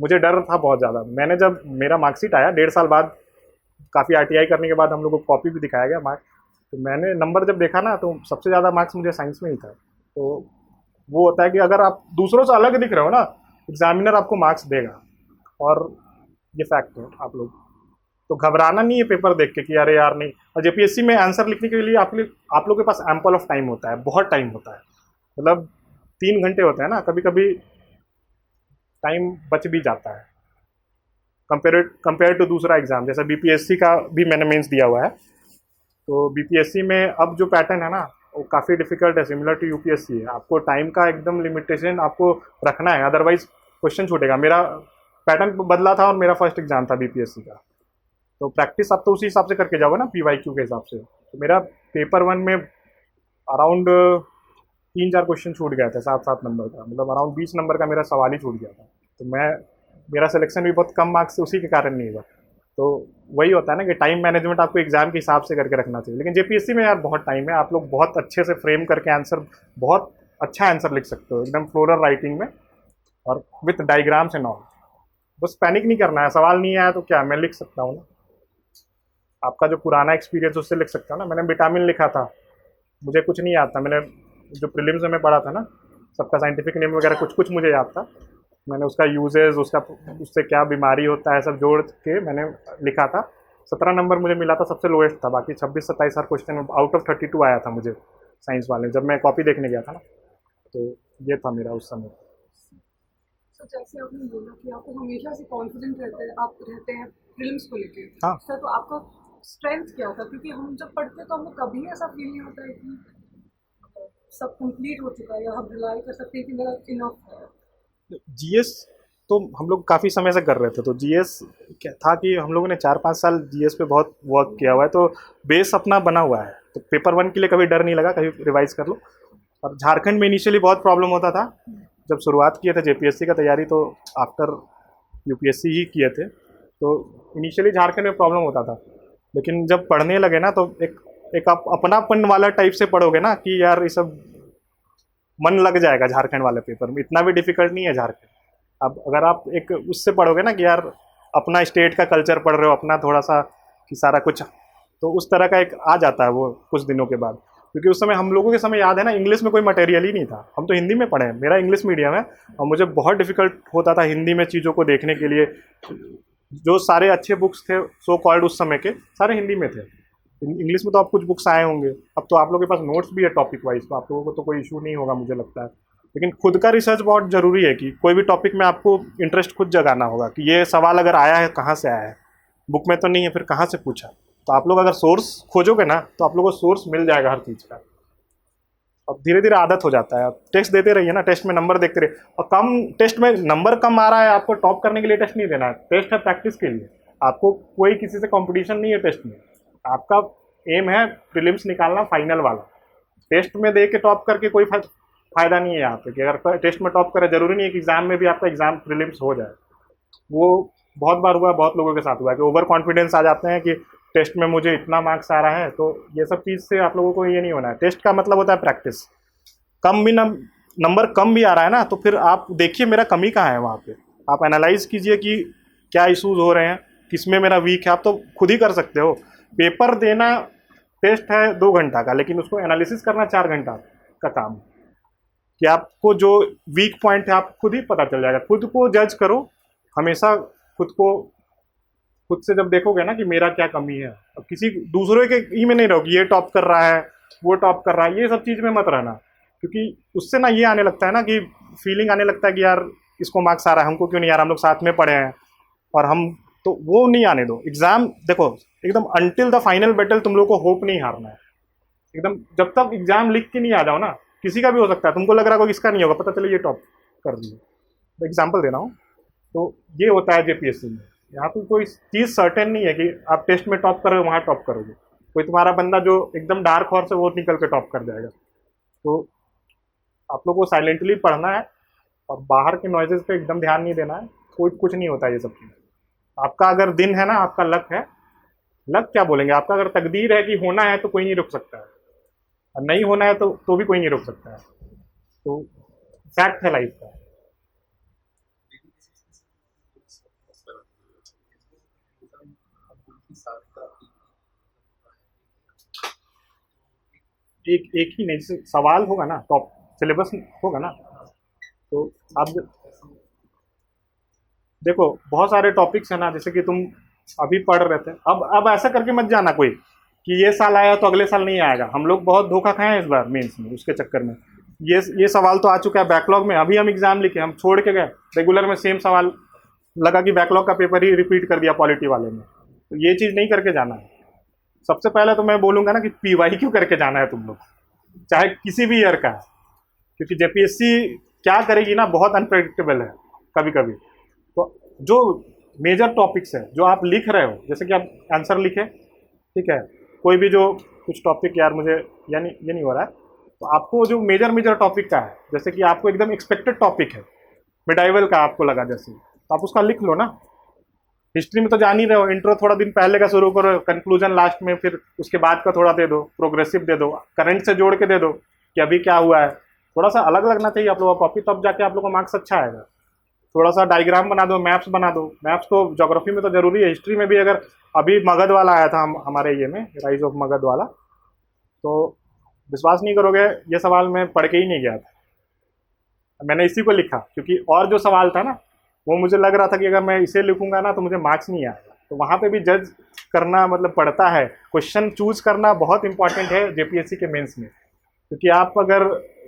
मुझे डर था बहुत ज़्यादा। मैंने जब मेरा मार्कशीट आया 1.5 साल बाद, काफ़ी RTI करने के बाद हम लोग को कॉपी भी दिखाया गया मार्क्स, तो मैंने नंबर जब देखा ना तो सबसे ज़्यादा मार्क्स मुझे साइंस में ही था। तो वो होता है कि अगर आप दूसरों से अलग दिख रहे हो ना, एग्जामिनर आपको मार्क्स देगा, और ये फैक्ट है। आप लोग तो घबराना नहीं है पेपर देख के कि अरे यार नहीं। और JPSC में आंसर लिखने के लिए आप लोग के पास एम्पल ऑफ टाइम होता है, बहुत टाइम होता है, मतलब 3 घंटे होते हैं ना, कभी कभी टाइम बच भी जाता है कंपेयर टू दूसरा एग्जाम। जैसे BPSC का भी मैंने मेंस दिया हुआ है, तो BPSC में अब जो पैटर्न है ना वो काफ़ी डिफिकल्ट है, सिमिलर टू UPSC है। आपको टाइम का एकदम लिमिटेशन आपको रखना है, अदरवाइज क्वेश्चन छूटेगा। मेरा पैटर्न बदला था और मेरा फर्स्ट एग्जाम था BPSC का, तो प्रैक्टिस आप तो उसी हिसाब से करके जाओगे ना, PYQ के हिसाब से। तो मेरा पेपर 1 में अराउंड 3-4 क्वेश्चन छूट गया था, 7-7 नंबर का, मतलब अराउंड 20 नंबर का मेरा सवाल ही छूट गया था। तो मेरा सिलेक्शन भी बहुत कम मार्क्स से उसी के कारण नहीं हुआ। तो वही होता है ना कि टाइम मैनेजमेंट आपको एग्जाम के हिसाब से करके रखना चाहिए। लेकिन JPSC में यार बहुत टाइम है, आप लोग बहुत अच्छे से फ्रेम करके आंसर, बहुत अच्छा आंसर लिख सकते हो एकदम फ्लोरल राइटिंग में और विथ डायग्राम्स एंड ऑल। बस पैनिक नहीं करना है, सवाल नहीं आया तो क्या, मैं लिख सकता हूँ ना, आपका जो पुराना एक्सपीरियंस उससे लिख सकता हूँ ना। मैंने विटामिन लिखा था, मुझे कुछ नहीं आता, मैंने जो प्रीलिम्स में पढ़ा था ना, सबका साइंटिफिक नेम वगैरह कुछ कुछ मुझे याद था। मैंने उसका यूजेस, उससे क्या बीमारी होता है सब जोड़ के मैंने लिखा था। 17 नंबर मुझे मिला था, सबसे लोएस्ट था। बाकी 26-27 हर क्वेश्चन में आउट ऑफ 32 आया था मुझे साइंस वाले, जब मैं कॉपी देखने गया था ना। तो ये था मेरा उस समय। तो जैसे आपने बोला कि आपको हमेशा से कॉन्फिडेंट रहते हैं प्रीलिम्स को लेके, हाँ सर तो आपका स्ट्रेंथ क्या था? क्योंकि हम जब पढ़ते हैं तो हमें कभी ऐसा फील नहीं होता है कि सब कंप्लीट हो चुका है या हम रिलाई कर सकते हैं कि मेरा इनफ है। GS तो हम लोग काफ़ी समय से कर रहे थे, तो GS क्या था कि हम लोगों ने 4-5 साल GS पे बहुत वर्क किया हुआ है, तो बेस अपना बना हुआ है। तो पेपर 1 के लिए कभी डर नहीं लगा, कभी रिवाइज कर लो। और झारखंड में इनिशियली बहुत प्रॉब्लम होता था जब शुरुआत किए थे JPSC का तैयारी, तो आफ्टर UPSC ही किए थे, तो इनिशियली झारखंड में प्रॉब्लम होता था। लेकिन जब पढ़ने लगे ना तो एक आप अपनापन वाला टाइप से पढ़ोगे ना कि यार ये सब मन लग जाएगा झारखंड वाले पेपर में। इतना भी डिफिकल्ट नहीं है झारखंड। अब अगर आप एक उससे पढ़ोगे ना कि यार अपना स्टेट का कल्चर पढ़ रहे हो, अपना थोड़ा सा कि सारा कुछ, तो उस तरह का एक आ जाता है वो कुछ दिनों के बाद। क्योंकि उस समय हम लोगों के समय याद है ना, इंग्लिश में कोई मटेरियल ही नहीं था, हम तो हिंदी में पढ़े हैं। मेरा इंग्लिश मीडियम है और मुझे बहुत डिफिकल्ट होता था हिंदी में चीज़ों को देखने के लिए। जो सारे अच्छे बुक्स थे सो कॉल्ड उस समय के, सारे हिंदी में थे। इंग्लिश में तो आप कुछ बुक्स आए होंगे, अब तो आप लोगों के पास नोट्स भी है टॉपिक वाइज, तो आप लोगों को तो कोई इशू नहीं होगा मुझे लगता है। लेकिन खुद का रिसर्च बहुत ज़रूरी है कि कोई भी टॉपिक में आपको इंटरेस्ट खुद जगाना होगा कि ये सवाल अगर आया है कहाँ से आया है, बुक में तो नहीं है, फिर कहाँ से पूछा। तो आप लोग अगर सोर्स खोजोगे ना तो आप लोगों को सोर्स मिल जाएगा हर चीज़ का। अब धीरे धीरे आदत हो जाता है, आप टेस्ट देते रहिए ना, टेस्ट में नंबर देखते रहिए। और कम टेस्ट में नंबर कम आ रहा है, आपको टॉप करने के लिए टेस्ट नहीं देना है, टेस्ट है प्रैक्टिस के लिए। आपको कोई किसी से कंपटीशन नहीं है टेस्ट में, आपका एम है प्रीलिम्स निकालना फाइनल वाला। टेस्ट में दे के टॉप करके कोई फायदा नहीं है यहाँ पे कि अगर टेस्ट में टॉप करे, जरूरी नहीं है कि एग्जाम में भी आपका एग्जाम प्रीलिम्स हो जाए। वो बहुत बार हुआ है, बहुत लोगों के साथ हुआ है कि ओवर कॉन्फिडेंस आ जाते हैं कि टेस्ट में मुझे इतना मार्क्स आ रहा है। तो ये सब चीज़ से आप लोगों को ये नहीं होना है। टेस्ट का मतलब होता है प्रैक्टिस। कम भी नंबर कम भी आ रहा है ना, तो फिर आप देखिए मेरा कमी कहाँ है वहाँ पे, आप एनालाइज कीजिए कि क्या इशूज़ हो रहे हैं, किस में मेरा वीक है, आप तो खुद ही कर सकते हो। पेपर देना, टेस्ट है 2 घंटा का, लेकिन उसको एनालिसिस करना 4 घंटा का काम है। कि आपको जो वीक पॉइंट है आप खुद ही पता चल जाएगा। खुद को जज करो हमेशा, खुद से जब देखोगे ना कि मेरा क्या कमी है, अब किसी दूसरे के ही में नहीं रहो कि ये टॉप कर रहा है, वो टॉप कर रहा है, ये सब चीज़ में मत रहना। क्योंकि उससे ना ये आने लगता है ना कि फीलिंग आने लगता है कि यार इसको मार्क्स आ रहा है, हमको क्यों नहीं आ रहा, हम लोग साथ में पढ़े हैं और हम, तो वो नहीं आने दो। एग्ज़ाम देखो एकदम अनटिल द फाइनल बैटल तुम लोग को होप नहीं हारना है एकदम। जब तक एग्ज़ाम लिख के नहीं आ जाओ ना, किसी का भी हो सकता है, तुमको लग रहा होगा किसका नहीं होगा, पता चले ये टॉप कर दिए। एग्जाम्पल दे रहा हूँ, तो ये होता है जेपीएससी में। यहाँ पे कोई चीज़ सर्टेन नहीं है कि आप टेस्ट में टॉप करोगे वहाँ टॉप करोगे। कोई तुम्हारा बंदा जो एकदम डार्क हॉर्स है वो निकल के टॉप कर जाएगा। तो आप लोग को साइलेंटली पढ़ना है और बाहर के नॉइजेस पे एकदम ध्यान नहीं देना है। कोई कुछ नहीं होता ये सब चीज़। आपका अगर दिन है ना, आपका लक है, लक क्या बोलेंगे, आपका अगर तकदीर है कि होना है तो कोई नहीं रुक सकता है, और नहीं होना है तो भी कोई नहीं रोक सकता है। तो फैक्ट है लाइफ का। एक ही नहीं, जैसे सवाल होगा ना, टॉप सिलेबस होगा ना, तो आप देखो बहुत सारे टॉपिक्स हैं ना, जैसे कि तुम अभी पढ़ रहे थे, अब ऐसा करके मत जाना कोई कि ये साल आया तो अगले साल नहीं आएगा। हम लोग बहुत धोखा खाए हैं इस बार मेंस में, उसके चक्कर में ये सवाल तो आ चुका है बैकलॉग में। अभी हम एग्जाम लिखे, हम छोड़ के गए रेगुलर में, सेम सवाल लगा कि बैकलॉग का पेपर ही रिपीट कर दिया पॉलिटी वाले में। तो ये चीज़ नहीं करके जाना है। सबसे पहले तो मैं बोलूँगा ना कि पीवाई क्यों करके जाना है तुम लोग, चाहे किसी भी ईयर का है, क्योंकि जेपीएससी क्या करेगी ना, बहुत अनप्रेडिक्टेबल है कभी कभी। तो जो मेजर टॉपिक्स है जो आप लिख रहे हो, जैसे कि आप आंसर लिखे, ठीक है, कोई भी जो कुछ टॉपिक, यार मुझे यानी ये नहीं हो रहा है, तो आपको जो मेजर टॉपिक का है, जैसे कि आपको एकदम एक्सपेक्टेड टॉपिक है मिडाइवल का, आपको लगा जैसे, तो आप उसका लिख लो ना। हिस्ट्री में तो जान ही रहे हो, इंट्रो थोड़ा दिन पहले का शुरू करो, कंक्लूजन लास्ट में, फिर उसके बाद का थोड़ा दे दो, प्रोग्रेसिव दे दो, करंट से जोड़ के दे दो कि अभी क्या हुआ है। थोड़ा सा अलग लगना चाहिए आप लोगों का कॉपी, तब जाके आप लोगों का मार्क्स अच्छा आएगा। थोड़ा सा डायग्राम बना दो, मैप्स बना दो। मैप्स तो ज्योग्राफी में तो जरूरी है, हिस्ट्री में भी। अगर अभी मगध वाला आया था हमारे ये में, राइज ऑफ मगध वाला, तो विश्वास नहीं करोगे, ये सवाल मैं पढ़ के ही नहीं गया था, मैंने इसी को लिखा, क्योंकि और जो सवाल था ना वो मुझे लग रहा था कि अगर मैं इसे लिखूंगा ना तो मुझे मार्क्स नहीं आएगा। तो वहाँ पे भी जज करना मतलब पड़ता है, क्वेश्चन चूज करना बहुत इंपॉर्टेंट है जेपीएससी के मेंस में। क्योंकि आप अगर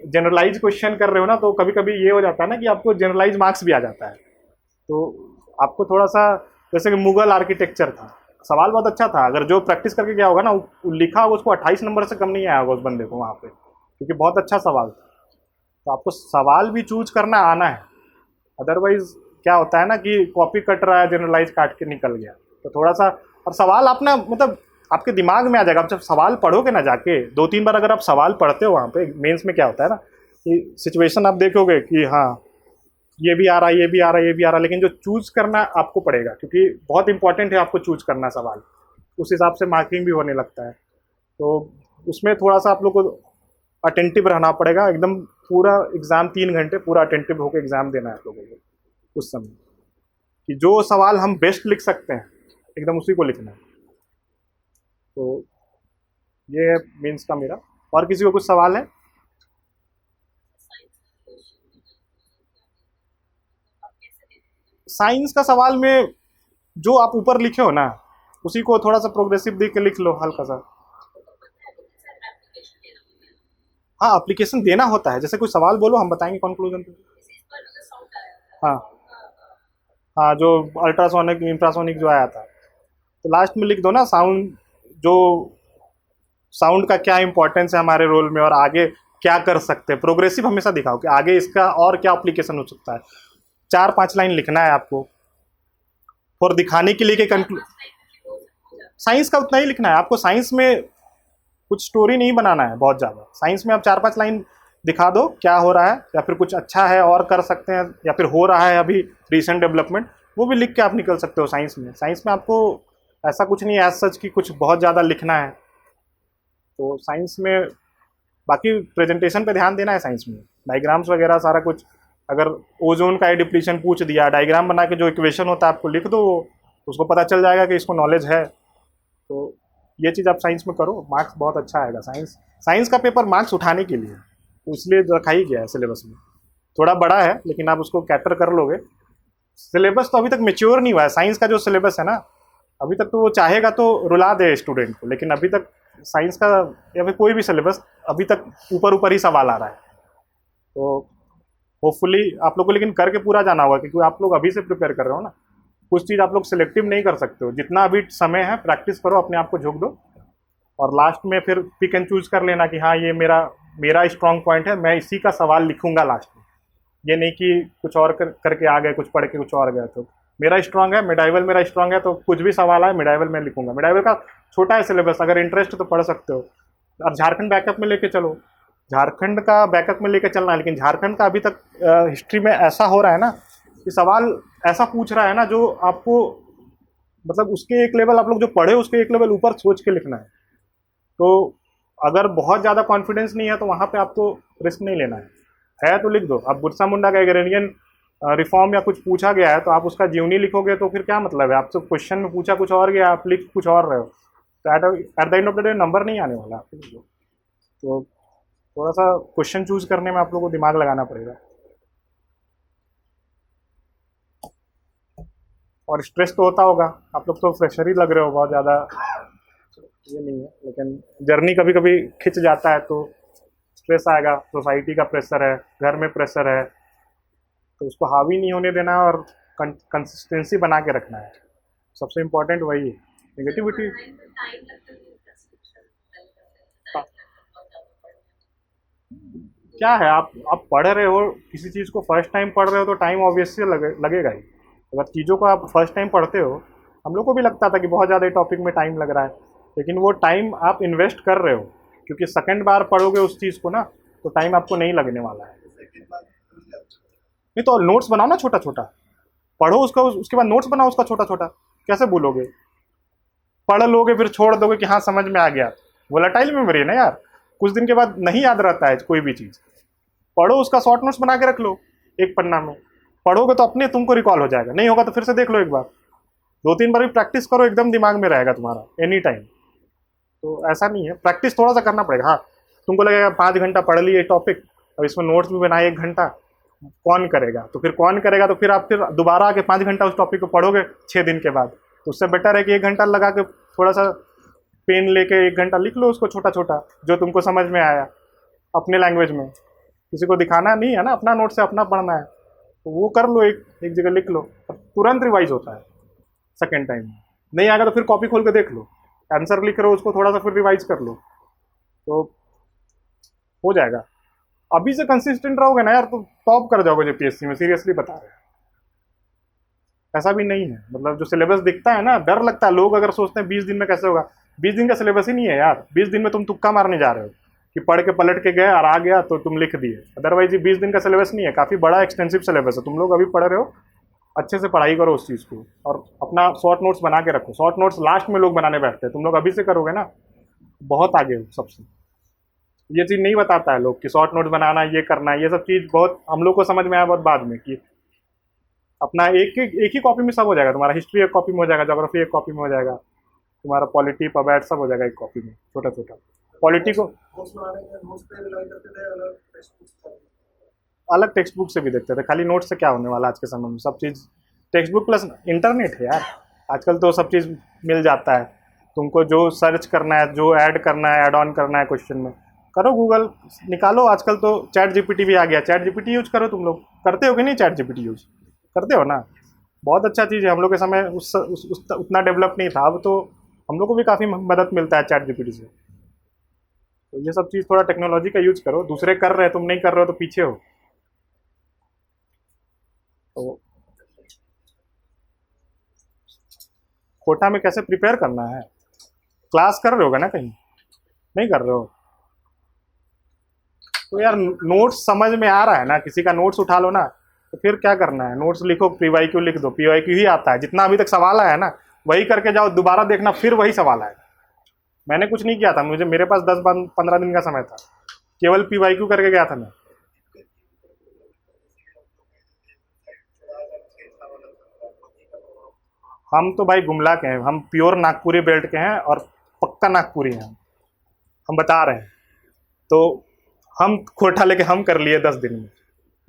जनरलाइज क्वेश्चन कर रहे हो ना, तो कभी कभी ये हो जाता है ना कि आपको जनरलाइज मार्क्स भी आ जाता है। तो आपको थोड़ा सा, जैसे कि मुगल आर्किटेक्चर था, सवाल बहुत अच्छा था, अगर जो प्रैक्टिस करके गया होगा ना, लिखा होगा, उसको 28 नंबर से कम नहीं आया होगा उस बंदे को वहाँ पे, क्योंकि बहुत अच्छा सवाल था। तो आपको सवाल भी चूज करना आना है, अदरवाइज क्या होता है ना कि कॉपी कट रहा है, जनरलाइज काट के निकल गया। तो थोड़ा सा, और सवाल अपना मतलब आपके दिमाग में आ जाएगा। आप जब सवाल पढ़ोगे ना जाके 2-3 बार अगर आप सवाल पढ़ते हो वहाँ पे, मेंस में क्या होता है ना कि सिचुएशन आप देखोगे कि हाँ ये भी आ रहा है, ये भी आ रहा है, ये भी आ रहा है, लेकिन जो चूज करना आपको पड़ेगा, क्योंकि बहुत इंपॉर्टेंट है आपको चूज करना सवाल, उस हिसाब से मार्किंग भी होने लगता है। तो उसमें थोड़ा सा आप लोग को अटेंटिव रहना पड़ेगा, एकदम पूरा एग्ज़ाम 3 घंटे पूरा अटेंटिव होकर एग्ज़ाम देना है आप लोगों को उस समय, कि जो सवाल हम बेस्ट लिख सकते हैं एकदम उसी को लिखना है। तो ये है मीन्स का मेरा। और किसी को कुछ सवाल है? साइंस का सवाल में जो आप ऊपर लिखे हो ना, उसी को थोड़ा सा प्रोग्रेसिव देख के लिख लो हल्का सा। हाँ, एप्लीकेशन देना होता है, जैसे कोई सवाल बोलो, हम बताएंगे कंक्लूजन पे। हाँ हाँ, जो अल्ट्रासोनिक इंफ्रासोनिक जो आया था, तो लास्ट में लिख दो ना साउंड, जो साउंड का क्या इंपॉर्टेंस है हमारे रोल में और आगे क्या कर सकते हैं। प्रोग्रेसिव हमेशा दिखाओ कि आगे इसका और क्या एप्लीकेशन हो सकता है। 4-5 लाइन लिखना है आपको, और दिखाने के लिए कि साइंस का उतना ही लिखना है आपको। साइंस में कुछ स्टोरी नहीं बनाना है बहुत ज़्यादा। साइंस में आप 4-5 लाइन दिखा दो क्या हो रहा है, या फिर कुछ अच्छा है और कर सकते हैं, या फिर हो रहा है अभी रिसेंट डेवलपमेंट, वो भी लिख के आप निकल सकते हो साइंस में। साइंस में आपको ऐसा कुछ नहीं है एज सच कि कुछ बहुत ज़्यादा लिखना है। तो साइंस में बाकी प्रेजेंटेशन पे ध्यान देना है, साइंस में डायग्राम्स वगैरह सारा कुछ अगर ओजोन का डिप्लीशन पूछ दिया, डायग्राम बना के जो इक्वेशन होता है आपको लिख दो, उसको पता चल जाएगा कि इसको नॉलेज है। तो ये चीज़ आप साइंस में करो, मार्क्स बहुत अच्छा आएगा। साइंस का पेपर मार्क्स उठाने के लिए, तो इसलिए रखा ही गया है सिलेबस में। थोड़ा बड़ा है लेकिन आप उसको कैटर कर लोगे। सिलेबस तो अभी तक मेच्योर नहीं हुआ है। साइंस का जो सिलेबस है ना, अभी तक तो वो चाहेगा तो रुला दे स्टूडेंट को, लेकिन अभी तक साइंस का या फिर कोई भी सिलेबस अभी तक ऊपर ऊपर ही सवाल आ रहा है। तो होपफुली आप लोग को लेकिन करके पूरा जाना होगा, क्योंकि आप लोग अभी से प्रिपेयर कर रहे हो ना। कुछ चीज़ आप लोग सिलेक्टिव नहीं कर सकते हो। जितना अभी समय है प्रैक्टिस करो, अपने आप को झोंक दो, और लास्ट में फिर पिक एंड चूज कर लेना कि हाँ ये मेरा स्ट्रॉन्ग पॉइंट है, मैं इसी का सवाल लिखूंगा लास्ट में। ये नहीं कि कुछ और करके आ गए, कुछ पढ़ के कुछ और गए। तो मेरा स्ट्रॉन्ग है, मिडाइवल मेरा स्ट्रॉन्ग है, तो कुछ भी सवाल आए मिडाइवल में लिखूंगा। मिडाइवल का छोटा है सिलेबस, अगर इंटरेस्ट तो पढ़ सकते हो। अब झारखंड बैकअप में लेके चलो, झारखंड का बैकअप में लेके चलना है, लेकिन झारखंड का अभी तक हिस्ट्री में ऐसा हो रहा है ना कि सवाल ऐसा पूछ रहा है ना जो आपको मतलब उसके एक लेवल, आप लोग जो पढ़े उसके एक लेवल ऊपर सोच के लिखना है। तो अगर बहुत ज़्यादा कॉन्फिडेंस नहीं है तो वहाँ पे आपको रिस्क नहीं लेना है तो लिख दो। अब बिरसा मुंडा का एग्रेरियन रिफॉर्म या कुछ पूछा गया है तो आप उसका जीवनी लिखोगे तो फिर क्या मतलब है? आपसे क्वेश्चन में पूछा कुछ और गया, आप लिख कुछ और रहे हो, तो at the end of the day number नहीं आने वाला आपको। तो थोड़ा सा क्वेश्चन चूज करने में आप लोगों को दिमाग लगाना पड़ेगा। और स्ट्रेस तो होता होगा, आप लोग तो फ्रेशर ही लग रहे हो बहुत ज़्यादा, ये नहीं है, लेकिन जर्नी कभी कभी खिंच जाता है तो स्ट्रेस आएगा। सोसाइटी का प्रेशर है, घर में प्रेशर है, तो उसको हावी नहीं होने देना है और कंसिस्टेंसी बना के रखना है। सबसे इम्पोर्टेंट वही है। नेगेटिविटी क्या है, आप पढ़ रहे हो किसी चीज़ को, फर्स्ट टाइम पढ़ रहे हो तो टाइम ऑब्वियसली लगेगा ही। अगर चीज़ों को आप फर्स्ट टाइम पढ़ते हो, हम लोग को भी लगता था कि बहुत ज़्यादा टॉपिक में टाइम लग रहा है, लेकिन वो टाइम आप इन्वेस्ट कर रहे हो, क्योंकि सेकंड बार पढ़ोगे उस चीज़ को ना तो टाइम आपको नहीं लगने वाला है। नहीं तो नोट्स बनाओ ना, छोटा छोटा पढ़ो उसका, उसके बाद नोट्स बनाओ उसका छोटा छोटा। कैसे भूलोगे? पढ़ लोगे फिर छोड़ दोगे कि हाँ समझ में आ गया, वोलेटाइल मेमोरी है ना यार, कुछ दिन के बाद नहीं याद रहता है कोई भी चीज़। पढ़ो उसका शॉर्ट नोट्स बना के रख लो एक पन्ना में, पढ़ोगे तो अपने तुमको रिकॉल हो जाएगा, नहीं होगा तो फिर से देख लो एक बार, 2-3 बार भी प्रैक्टिस करो, एकदम दिमाग में रहेगा तुम्हारा एनी टाइम। तो ऐसा नहीं है, प्रैक्टिस थोड़ा सा करना पड़ेगा। हाँ तुमको लगेगा 5 घंटा पढ़ लिए टॉपिक, अब इसमें नोट्स भी बनाए 1 घंटा, कौन करेगा? तो फिर कौन करेगा? तो फिर आप फिर दोबारा आके 5 घंटा उस टॉपिक को पढ़ोगे 6 दिन के बाद। तो उससे बेटर है कि 1 घंटा लगा के थोड़ा सा पेन लेके 1 घंटा लिख लो उसको छोटा छोटा, जो तुमको समझ में आया अपने लैंग्वेज में। किसी को दिखाना नहीं है ना, अपना नोट से अपना पढ़ना है, तो वो कर लो, एक जगह लिख लो, तुरंत रिवाइज होता है। सेकेंड टाइम नहीं आएगा तो फिर कॉपी खोल के देख लो, आंसर लिख रहे हो उसको थोड़ा सा फिर रिवाइज कर लो, तो हो जाएगा। अभी से कंसिस्टेंट रहोगे ना यार तो टॉप कर जाओगे जेपीएससी में, सीरियसली बता रहे हैं। ऐसा भी नहीं है, मतलब जो सिलेबस दिखता है ना, डर लगता है। लोग अगर सोचते हैं 20 दिन में कैसे होगा, 20 दिन का सिलेबस ही नहीं है यार। 20 दिन में तुम तुक्का मारने जा रहे हो कि पढ़ के पलट के गए और आ गया तो तुम लिख दिए। अदरवाइज ये 20 दिन का सिलेबस नहीं है, काफ़ी बड़ा एक्सटेंसिव सिलेबस है। तुम लोग अभी पढ़ रहे हो, अच्छे से पढ़ाई करो उस चीज़ को, और अपना शॉर्ट नोट्स बना के रखो। शॉर्ट नोट्स लास्ट में लोग बनाने बैठते हैं, तुम लोग अभी से करोगे ना बहुत आगे हो सबसे। ये चीज़ नहीं बताता है लोग कि शॉर्ट नोट्स बनाना, ये करना है, ये सब चीज़ बहुत हम लोग को समझ में आया बहुत बाद में कि अपना एक ही कॉपी में सब हो जाएगा। तुम्हारा हिस्ट्री एक कॉपी में हो जाएगा, ज्योग्राफी एक कॉपी में हो जाएगा, तुम्हारा पॉलिटी पबैट सब हो जाएगा एक कॉपी में, छोटा छोटा। पॉलिटी को अलग टेक्स्ट बुक से भी देखते थे, खाली नोट से क्या होने वाला आज के समय में। सब चीज़ टेक्स्ट बुक प्लस इंटरनेट है यार, आजकल तो सब चीज़ मिल जाता है। तुमको जो सर्च करना है, जो ऐड करना है, ऐड ऑन करना है क्वेश्चन में, करो गूगल निकालो। आजकल तो चैट जीपीटी भी आ गया, चैट जीपीटी यूज करो। तुम लोग करते हो कि नहीं चैट जीपीटी यूज? करते हो ना, बहुत अच्छा चीज़ है। हम लोग के समय उतना डेवलप नहीं था, अब तो हम लोग को भी काफ़ी मदद मिलता है चैट जीपीटी से। तो ये सब चीज़ थोड़ा टेक्नोलॉजी का यूज करो, दूसरे कर रहे हैं तुम नहीं कर रहे हो तो पीछे हो। तो कोटा में कैसे प्रिपेयर करना है? क्लास कर रहे होगा ना, कहीं नहीं कर रहे हो तो यार नोट्स समझ में आ रहा है ना, किसी का नोट्स उठा लो ना, तो फिर क्या करना है, नोट्स लिखो, पीवाईक्यू लिख दो। पीवाईक्यू ही आता है, जितना अभी तक सवाल आया है ना वही करके जाओ, दोबारा देखना फिर वही सवाल आएगा। मैंने कुछ नहीं किया था, मेरे पास 10-15 दिन का समय था, केवल पीवाईक्यू करके गया था मैं। हम तो भाई गुमला के हैं, हम प्योर नागपुरी बेल्ट के हैं और पक्का नागपुरी हैं हम बता रहे हैं। तो हम कोटा लेके हम कर लिए 10 दिन में।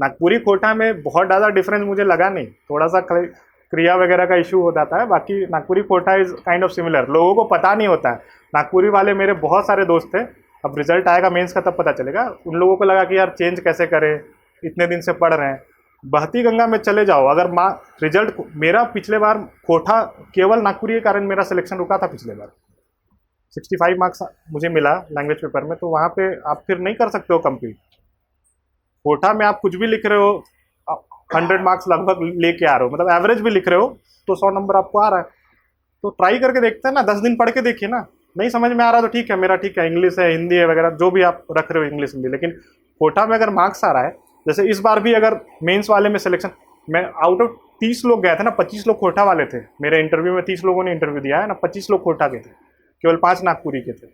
नागपुरी कोटा में बहुत ज़्यादा डिफरेंस मुझे लगा नहीं, थोड़ा सा क्रिया वगैरह का इशू हो जाता है, बाकी Nagpuri Kota is kind of similar. लोगों को पता नहीं होता है, नागपुरी वाले मेरे बहुत सारे दोस्त थे, अब रिजल्ट आएगा मेंस का तब पता चलेगा। उन लोगों को लगा कि यार चेंज कैसे करें, इतने दिन से पढ़ रहे हैं। बहती गंगा में चले जाओ, अगर रिजल्ट मेरा पिछले बार कोटा केवल नागपुरी के कारण मेरा सिलेक्शन रुका था पिछले बार। 65 मार्क्स मुझे मिला लैंग्वेज पेपर में, तो वहाँ पे आप फिर नहीं कर सकते हो कंप्लीट। कोटा में आप कुछ भी लिख रहे हो, 100 मार्क्स लगभग लेके आ रहे हो, मतलब एवरेज भी लिख रहे हो तो 100 नंबर आपको आ रहा है। तो ट्राई करके देखते हैं ना, 10 दिन पढ़ के देखिए ना, नहीं समझ में आ रहा तो ठीक है, मेरा ठीक है, इंग्लिश है, हिंदी है वगैरह जो भी आप रख रहे हो इंग्लिश हिंदी। लेकिन कोटा में अगर मार्क्स आ रहा है, जैसे इस बार भी अगर मेंस वाले में सिलेक्शन, मैं आउट ऑफ 30 लोग गए थे ना, 25 लोग कोटा वाले थे मेरे इंटरव्यू में। 30 लोगों ने इंटरव्यू दिया है ना, 25 लोग कोटा के थे, केवल 5 नागपुरी के थे।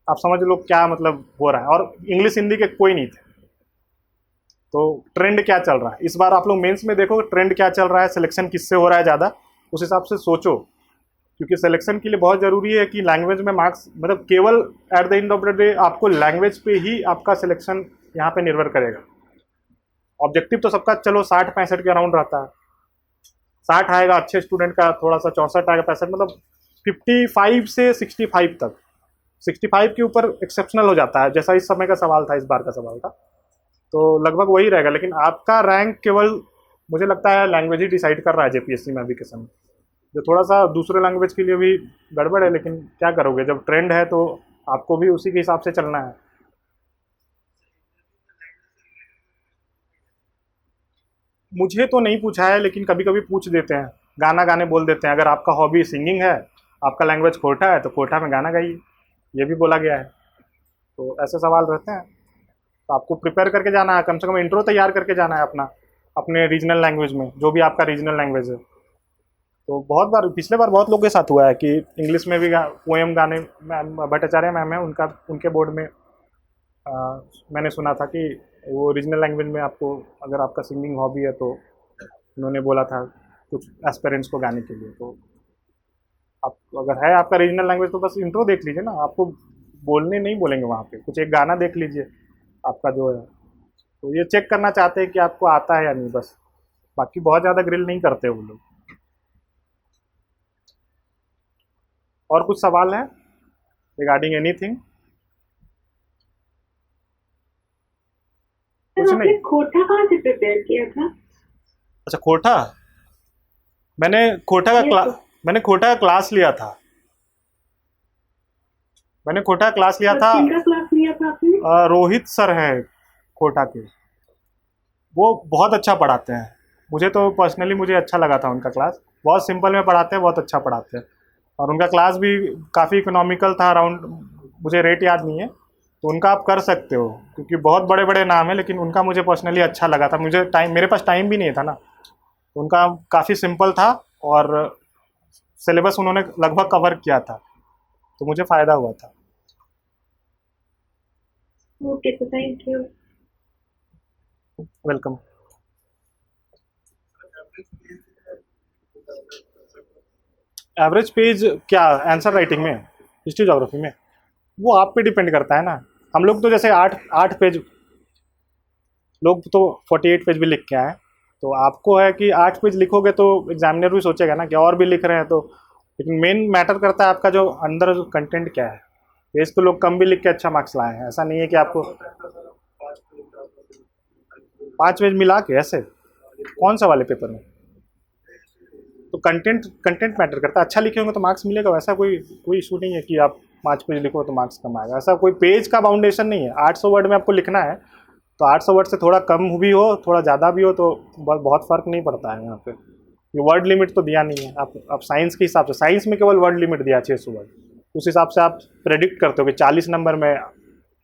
आप समझ लो क्या मतलब हो रहा है, और इंग्लिश हिंदी के कोई नहीं थे। तो ट्रेंड क्या चल रहा है इस बार, आप लोग मेंस में देखो ट्रेंड क्या चल रहा है, सिलेक्शन किससे हो रहा है ज़्यादा, उस हिसाब से सोचो। क्योंकि सिलेक्शन के लिए बहुत ज़रूरी है कि लैंग्वेज में मार्क्स, मतलब केवल at the end of the day आपको लैंग्वेज पे ही आपका सिलेक्शन यहाँ पे निर्भर करेगा। ऑब्जेक्टिव तो सबका चलो 60-65 के अराउंड रहता है, 60 आएगा अच्छे स्टूडेंट का, थोड़ा सा 64 आएगा, 65, मतलब 55 से 65 तक। 65 के ऊपर एक्सेप्शनल हो जाता है, जैसा इस समय का सवाल था, इस बार का सवाल था, तो लगभग वही रहेगा। लेकिन आपका रैंक केवल मुझे लगता है लैंग्वेज ही डिसाइड कर रहा है जेपीएससी में अभी के समय, जो थोड़ा सा दूसरे लैंग्वेज के लिए भी गड़बड़ है। लेकिन क्या करोगे, जब ट्रेंड है तो आपको भी उसी के हिसाब से चलना है। मुझे तो नहीं पूछा है, लेकिन कभी कभी पूछ देते हैं, गाना गाने बोल देते हैं, अगर आपका हॉबी सिंगिंग है, आपका लैंग्वेज कोटा है, तो कोटा में गाना गाइए, ये भी बोला गया है। तो ऐसे सवाल रहते हैं, तो आपको प्रिपेयर करके जाना है, कम से कम इंट्रो तैयार करके जाना है अपना, अपने रीजनल लैंग्वेज में, जो भी आपका रीजनल लैंग्वेज है। तो बहुत बार, पिछले बार बहुत लोगों के साथ हुआ है कि इंग्लिश में भी पोएम गाने, भट्टाचार्य मैम है, उनके बोर्ड में मैंने सुना था कि वो रीजनल लैंग्वेज में आपको, अगर आपका सिंगिंग हॉबी है तो उन्होंने बोला था कुछ एस्पिरेंट्स को गाने के लिए। तो आप अगर है आपका रीजनल लैंग्वेज तो बस इंट्रो देख लीजिए ना, आपको बोलने नहीं बोलेंगे वहाँ पे, कुछ एक गाना देख लीजिए आपका जो है, तो ये चेक करना चाहते हैं कि आपको आता है या नहीं बस, बाकी बहुत ज़्यादा ग्रिल नहीं करते वो लोग। और कुछ सवाल है रिगार्डिंग एनीथिंग? कुछ नहीं। कोटा कहाँ से प्रिपेयर किया था? अच्छा कोटा, मैंने कोटा का क्लास लिया था। मैंने कोटा क्लास लिया था, किसका क्लास लिया था आपने? रोहित सर हैं कोटा के, वो बहुत अच्छा पढ़ाते हैं। मुझे तो पर्सनली मुझे अच्छा लगा था उनका क्लास, बहुत सिंपल में पढ़ाते हैं, बहुत अच्छा पढ़ाते हैं, और उनका क्लास भी काफ़ी इकोनॉमिकल था, अराउंड, मुझे रेट याद नहीं है, तो उनका आप कर सकते हो, क्योंकि बहुत बड़े बड़े नाम है, लेकिन उनका मुझे पर्सनली अच्छा लगा था। मुझे मेरे पास टाइम भी नहीं था ना, तो उनका काफ़ी सिंपल था और सिलेबस उन्होंने लगभग कवर किया था, तो मुझे फ़ायदा हुआ था। ओके, तो thank you. Welcome. Average page क्या आंसर राइटिंग में, हिस्ट्री ज्योग्राफी में, वो आप पे डिपेंड करता है ना। हम लोग तो जैसे 8 पेज, लोग तो 48 पेज भी लिख के आए, तो आपको है कि 8 पेज लिखोगे तो एग्जामिनर भी सोचेगा ना कि और भी लिख रहे हैं, तो लेकिन मेन मैटर करता है आपका जो अंदर जो कंटेंट क्या है। पेज तो लोग कम भी लिख के अच्छा मार्क्स लाए हैं, ऐसा नहीं है कि आपको 5 पेज मिला के ऐसे, कौन सा वाले पेपर में? तो कंटेंट मैटर करता है, अच्छा लिखे होंगे तो मार्क्स मिलेगा, वैसा कोई इशू नहीं है कि आप 5 पेज लिखो तो मार्क्स कम आएगा, ऐसा कोई पेज का बाउंडेशन नहीं है। 800 वर्ड में आपको लिखना है, तो 800 वर्ड से थोड़ा कम भी हो, थोड़ा ज़्यादा भी हो, तो बहुत फ़र्क नहीं पड़ता है यहाँ पे। ये वर्ड लिमिट तो दिया नहीं है, आप साइंस के हिसाब से, साइंस में केवल वर्ड लिमिट दिया 600 वर्ड, उस हिसाब से आप प्रेडिक्ट करते हो कि 40 नंबर में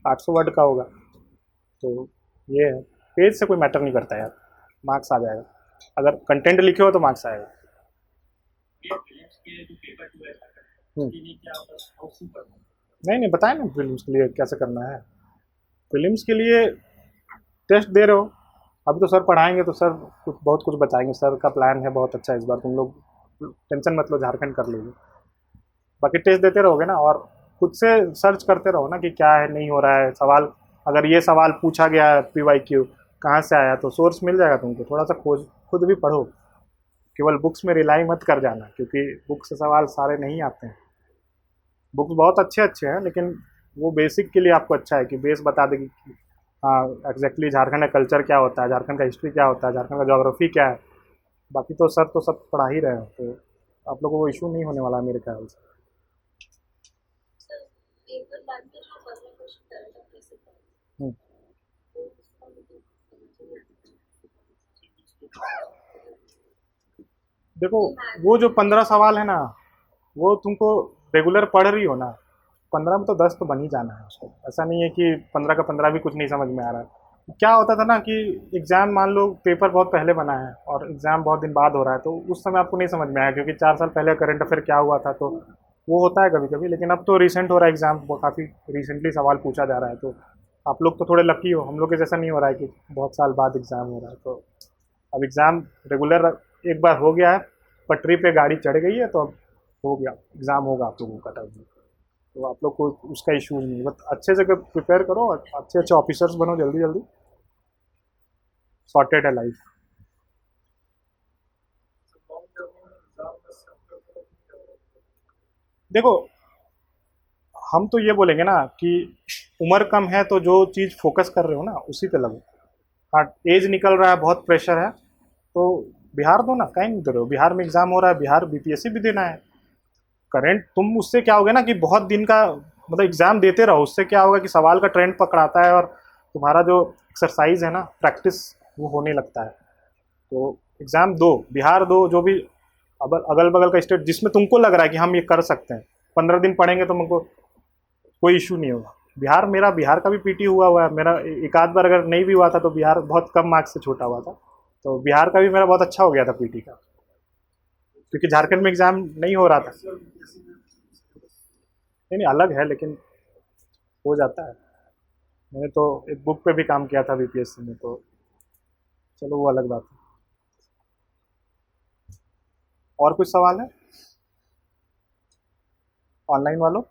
800 वर्ड का होगा। तो ये है, पेज से कोई मैटर नहीं करता यार, मार्क्स आ जाएगा, अगर कंटेंट लिखे हो तो मार्क्स आएगा। नहीं बताएं ना प्रीलिम्स के लिए कैसे करना है। प्रीलिम्स के लिए टेस्ट दे रहे हो, अभी तो सर पढ़ाएंगे, तो सर बहुत कुछ बताएंगे, सर का प्लान है बहुत अच्छा इस बार, तुम लोग टेंशन मत लो, झारखंड कर लोगे। बाकी टेस्ट देते रहोगे ना, और खुद से सर्च करते रहो ना कि क्या है नहीं हो रहा है सवाल। अगर ये सवाल पूछा गया है PYQ कहाँ से आया, तो सोर्स मिल जाएगा तुमको, थोड़ा सा खोज खुद भी पढ़ो। केवल बुक्स में रिलाई मत कर जाना, क्योंकि बुक से सवाल सारे नहीं आते हैं। बुक्स बहुत अच्छे अच्छे हैं, लेकिन वो बेसिक के लिए आपको अच्छा है कि बेस बता देगी कि हाँ एग्जैक्टली झारखंड का कल्चर क्या होता है, झारखंड का हिस्ट्री क्या होता है, झारखंड का ज्योग्राफी क्या है। बाकी तो सर तो सब पढ़ा ही रहे हैं, तो आप लोगों को इशू नहीं होने वाला है मेरे ख्याल से। हम्म। देखो वो जो 15 सवाल है ना, वो तुमको रेगुलर पढ़ रही हो ना, 15 में तो 10 तो बन ही जाना है उसको। ऐसा नहीं है कि 15 का 15 भी कुछ नहीं समझ में आ रहा है। क्या होता था ना कि एग्ज़ाम, मान लो पेपर बहुत पहले बना है और एग्ज़ाम बहुत दिन बाद हो रहा है, तो उस समय आपको नहीं समझ में आया, क्योंकि 4 साल पहले करंट अफेयर क्या हुआ था, तो वो होता है कभी कभी। लेकिन अब तो रिसेंट हो रहा है एग्ज़ाम, काफ़ी रिसेंटली सवाल पूछा जा रहा है, तो आप लोग तो थोड़े लकी हो। हम लोग के जैसा नहीं हो रहा है कि बहुत साल बाद एग्ज़ाम हो रहा है। तो अब एग्ज़ाम रेगुलर एक बार हो गया है, पटरी पे गाड़ी चढ़ गई है, तो अब हो गया, एग्ज़ाम होगा आप लोगों का टाइम। तो आप लोग को उसका इशूज़ नहीं, बस अच्छे से प्रिपेयर करो, अच्छे अच्छे ऑफिसर्स बनो जल्दी जल्दी, सॉर्टेड है लाइफ। देखो हम तो ये बोलेंगे ना कि उम्र कम है, तो जो चीज़ फोकस कर रहे हो ना उसी पे लगो। हाँ एज निकल रहा है, बहुत प्रेशर है, तो बिहार दो ना, कहीं नहीं दे रहे हो। बिहार में एग्ज़ाम हो रहा है, बिहार BPSC भी देना है। करंट तुम उससे क्या होगा ना कि बहुत दिन का मतलब एग्ज़ाम देते रहो, उससे क्या होगा कि सवाल का ट्रेंड पकड़ाता है, और तुम्हारा जो एक्सरसाइज है ना, प्रैक्टिस, वो होने लगता है। तो एग्ज़ाम दो, बिहार दो, जो भी अगल बगल का स्टेट जिसमें तुमको लग रहा है कि हम ये कर सकते हैं, 15 दिन पढ़ेंगे तो हमको कोई इशू नहीं होगा। बिहार का भी PT हुआ है मेरा, एक आध बार अगर नहीं भी हुआ था तो बिहार बहुत कम मार्क्स से छूटा हुआ था, तो बिहार का भी मेरा बहुत अच्छा हो गया था PT का, क्योंकि झारखंड में एग्ज़ाम नहीं हो रहा था। नहीं नहीं अलग है, लेकिन हो जाता है। मैंने तो एक बुक पे भी काम किया था BPSC में, तो चलो वो अलग बात है। और कुछ सवाल है ऑनलाइन वालों?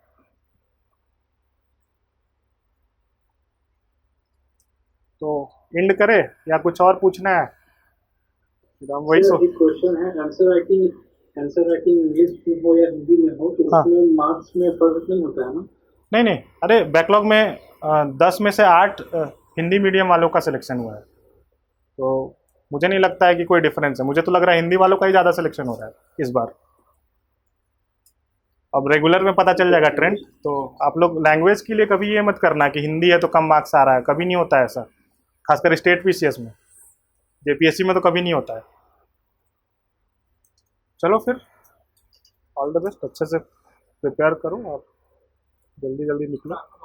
तो एंड करे या कुछ और पूछना है? फिर हम वही एक क्वेश्चन है, आंसर राइटिंग इंग्लिश में हो या हिंदी में हो, तो हाँ। उसमें मार्क्स में फर्क नहीं होता है ना? नहीं नहीं, अरे बैकलॉग में 10 में से 8 हिंदी मीडियम वालों का सिलेक्शन हुआ है, तो मुझे नहीं लगता है कि कोई डिफरेंस है। मुझे तो लग रहा है हिंदी वालों का ही ज़्यादा सिलेक्शन हो रहा है इस बार। अब रेगुलर में पता चल जाएगा ट्रेंड। तो आप लोग लैंग्वेज के लिए कभी ये मत करना कि हिंदी है तो कम मार्क्स आ रहा है, कभी नहीं होता है ऐसा, खासकर स्टेट PCS में। JPSC में तो कभी नहीं होता है। चलो फिर ऑल द बेस्ट, अच्छे से प्रिपेयर करो और जल्दी जल्दी निकलो।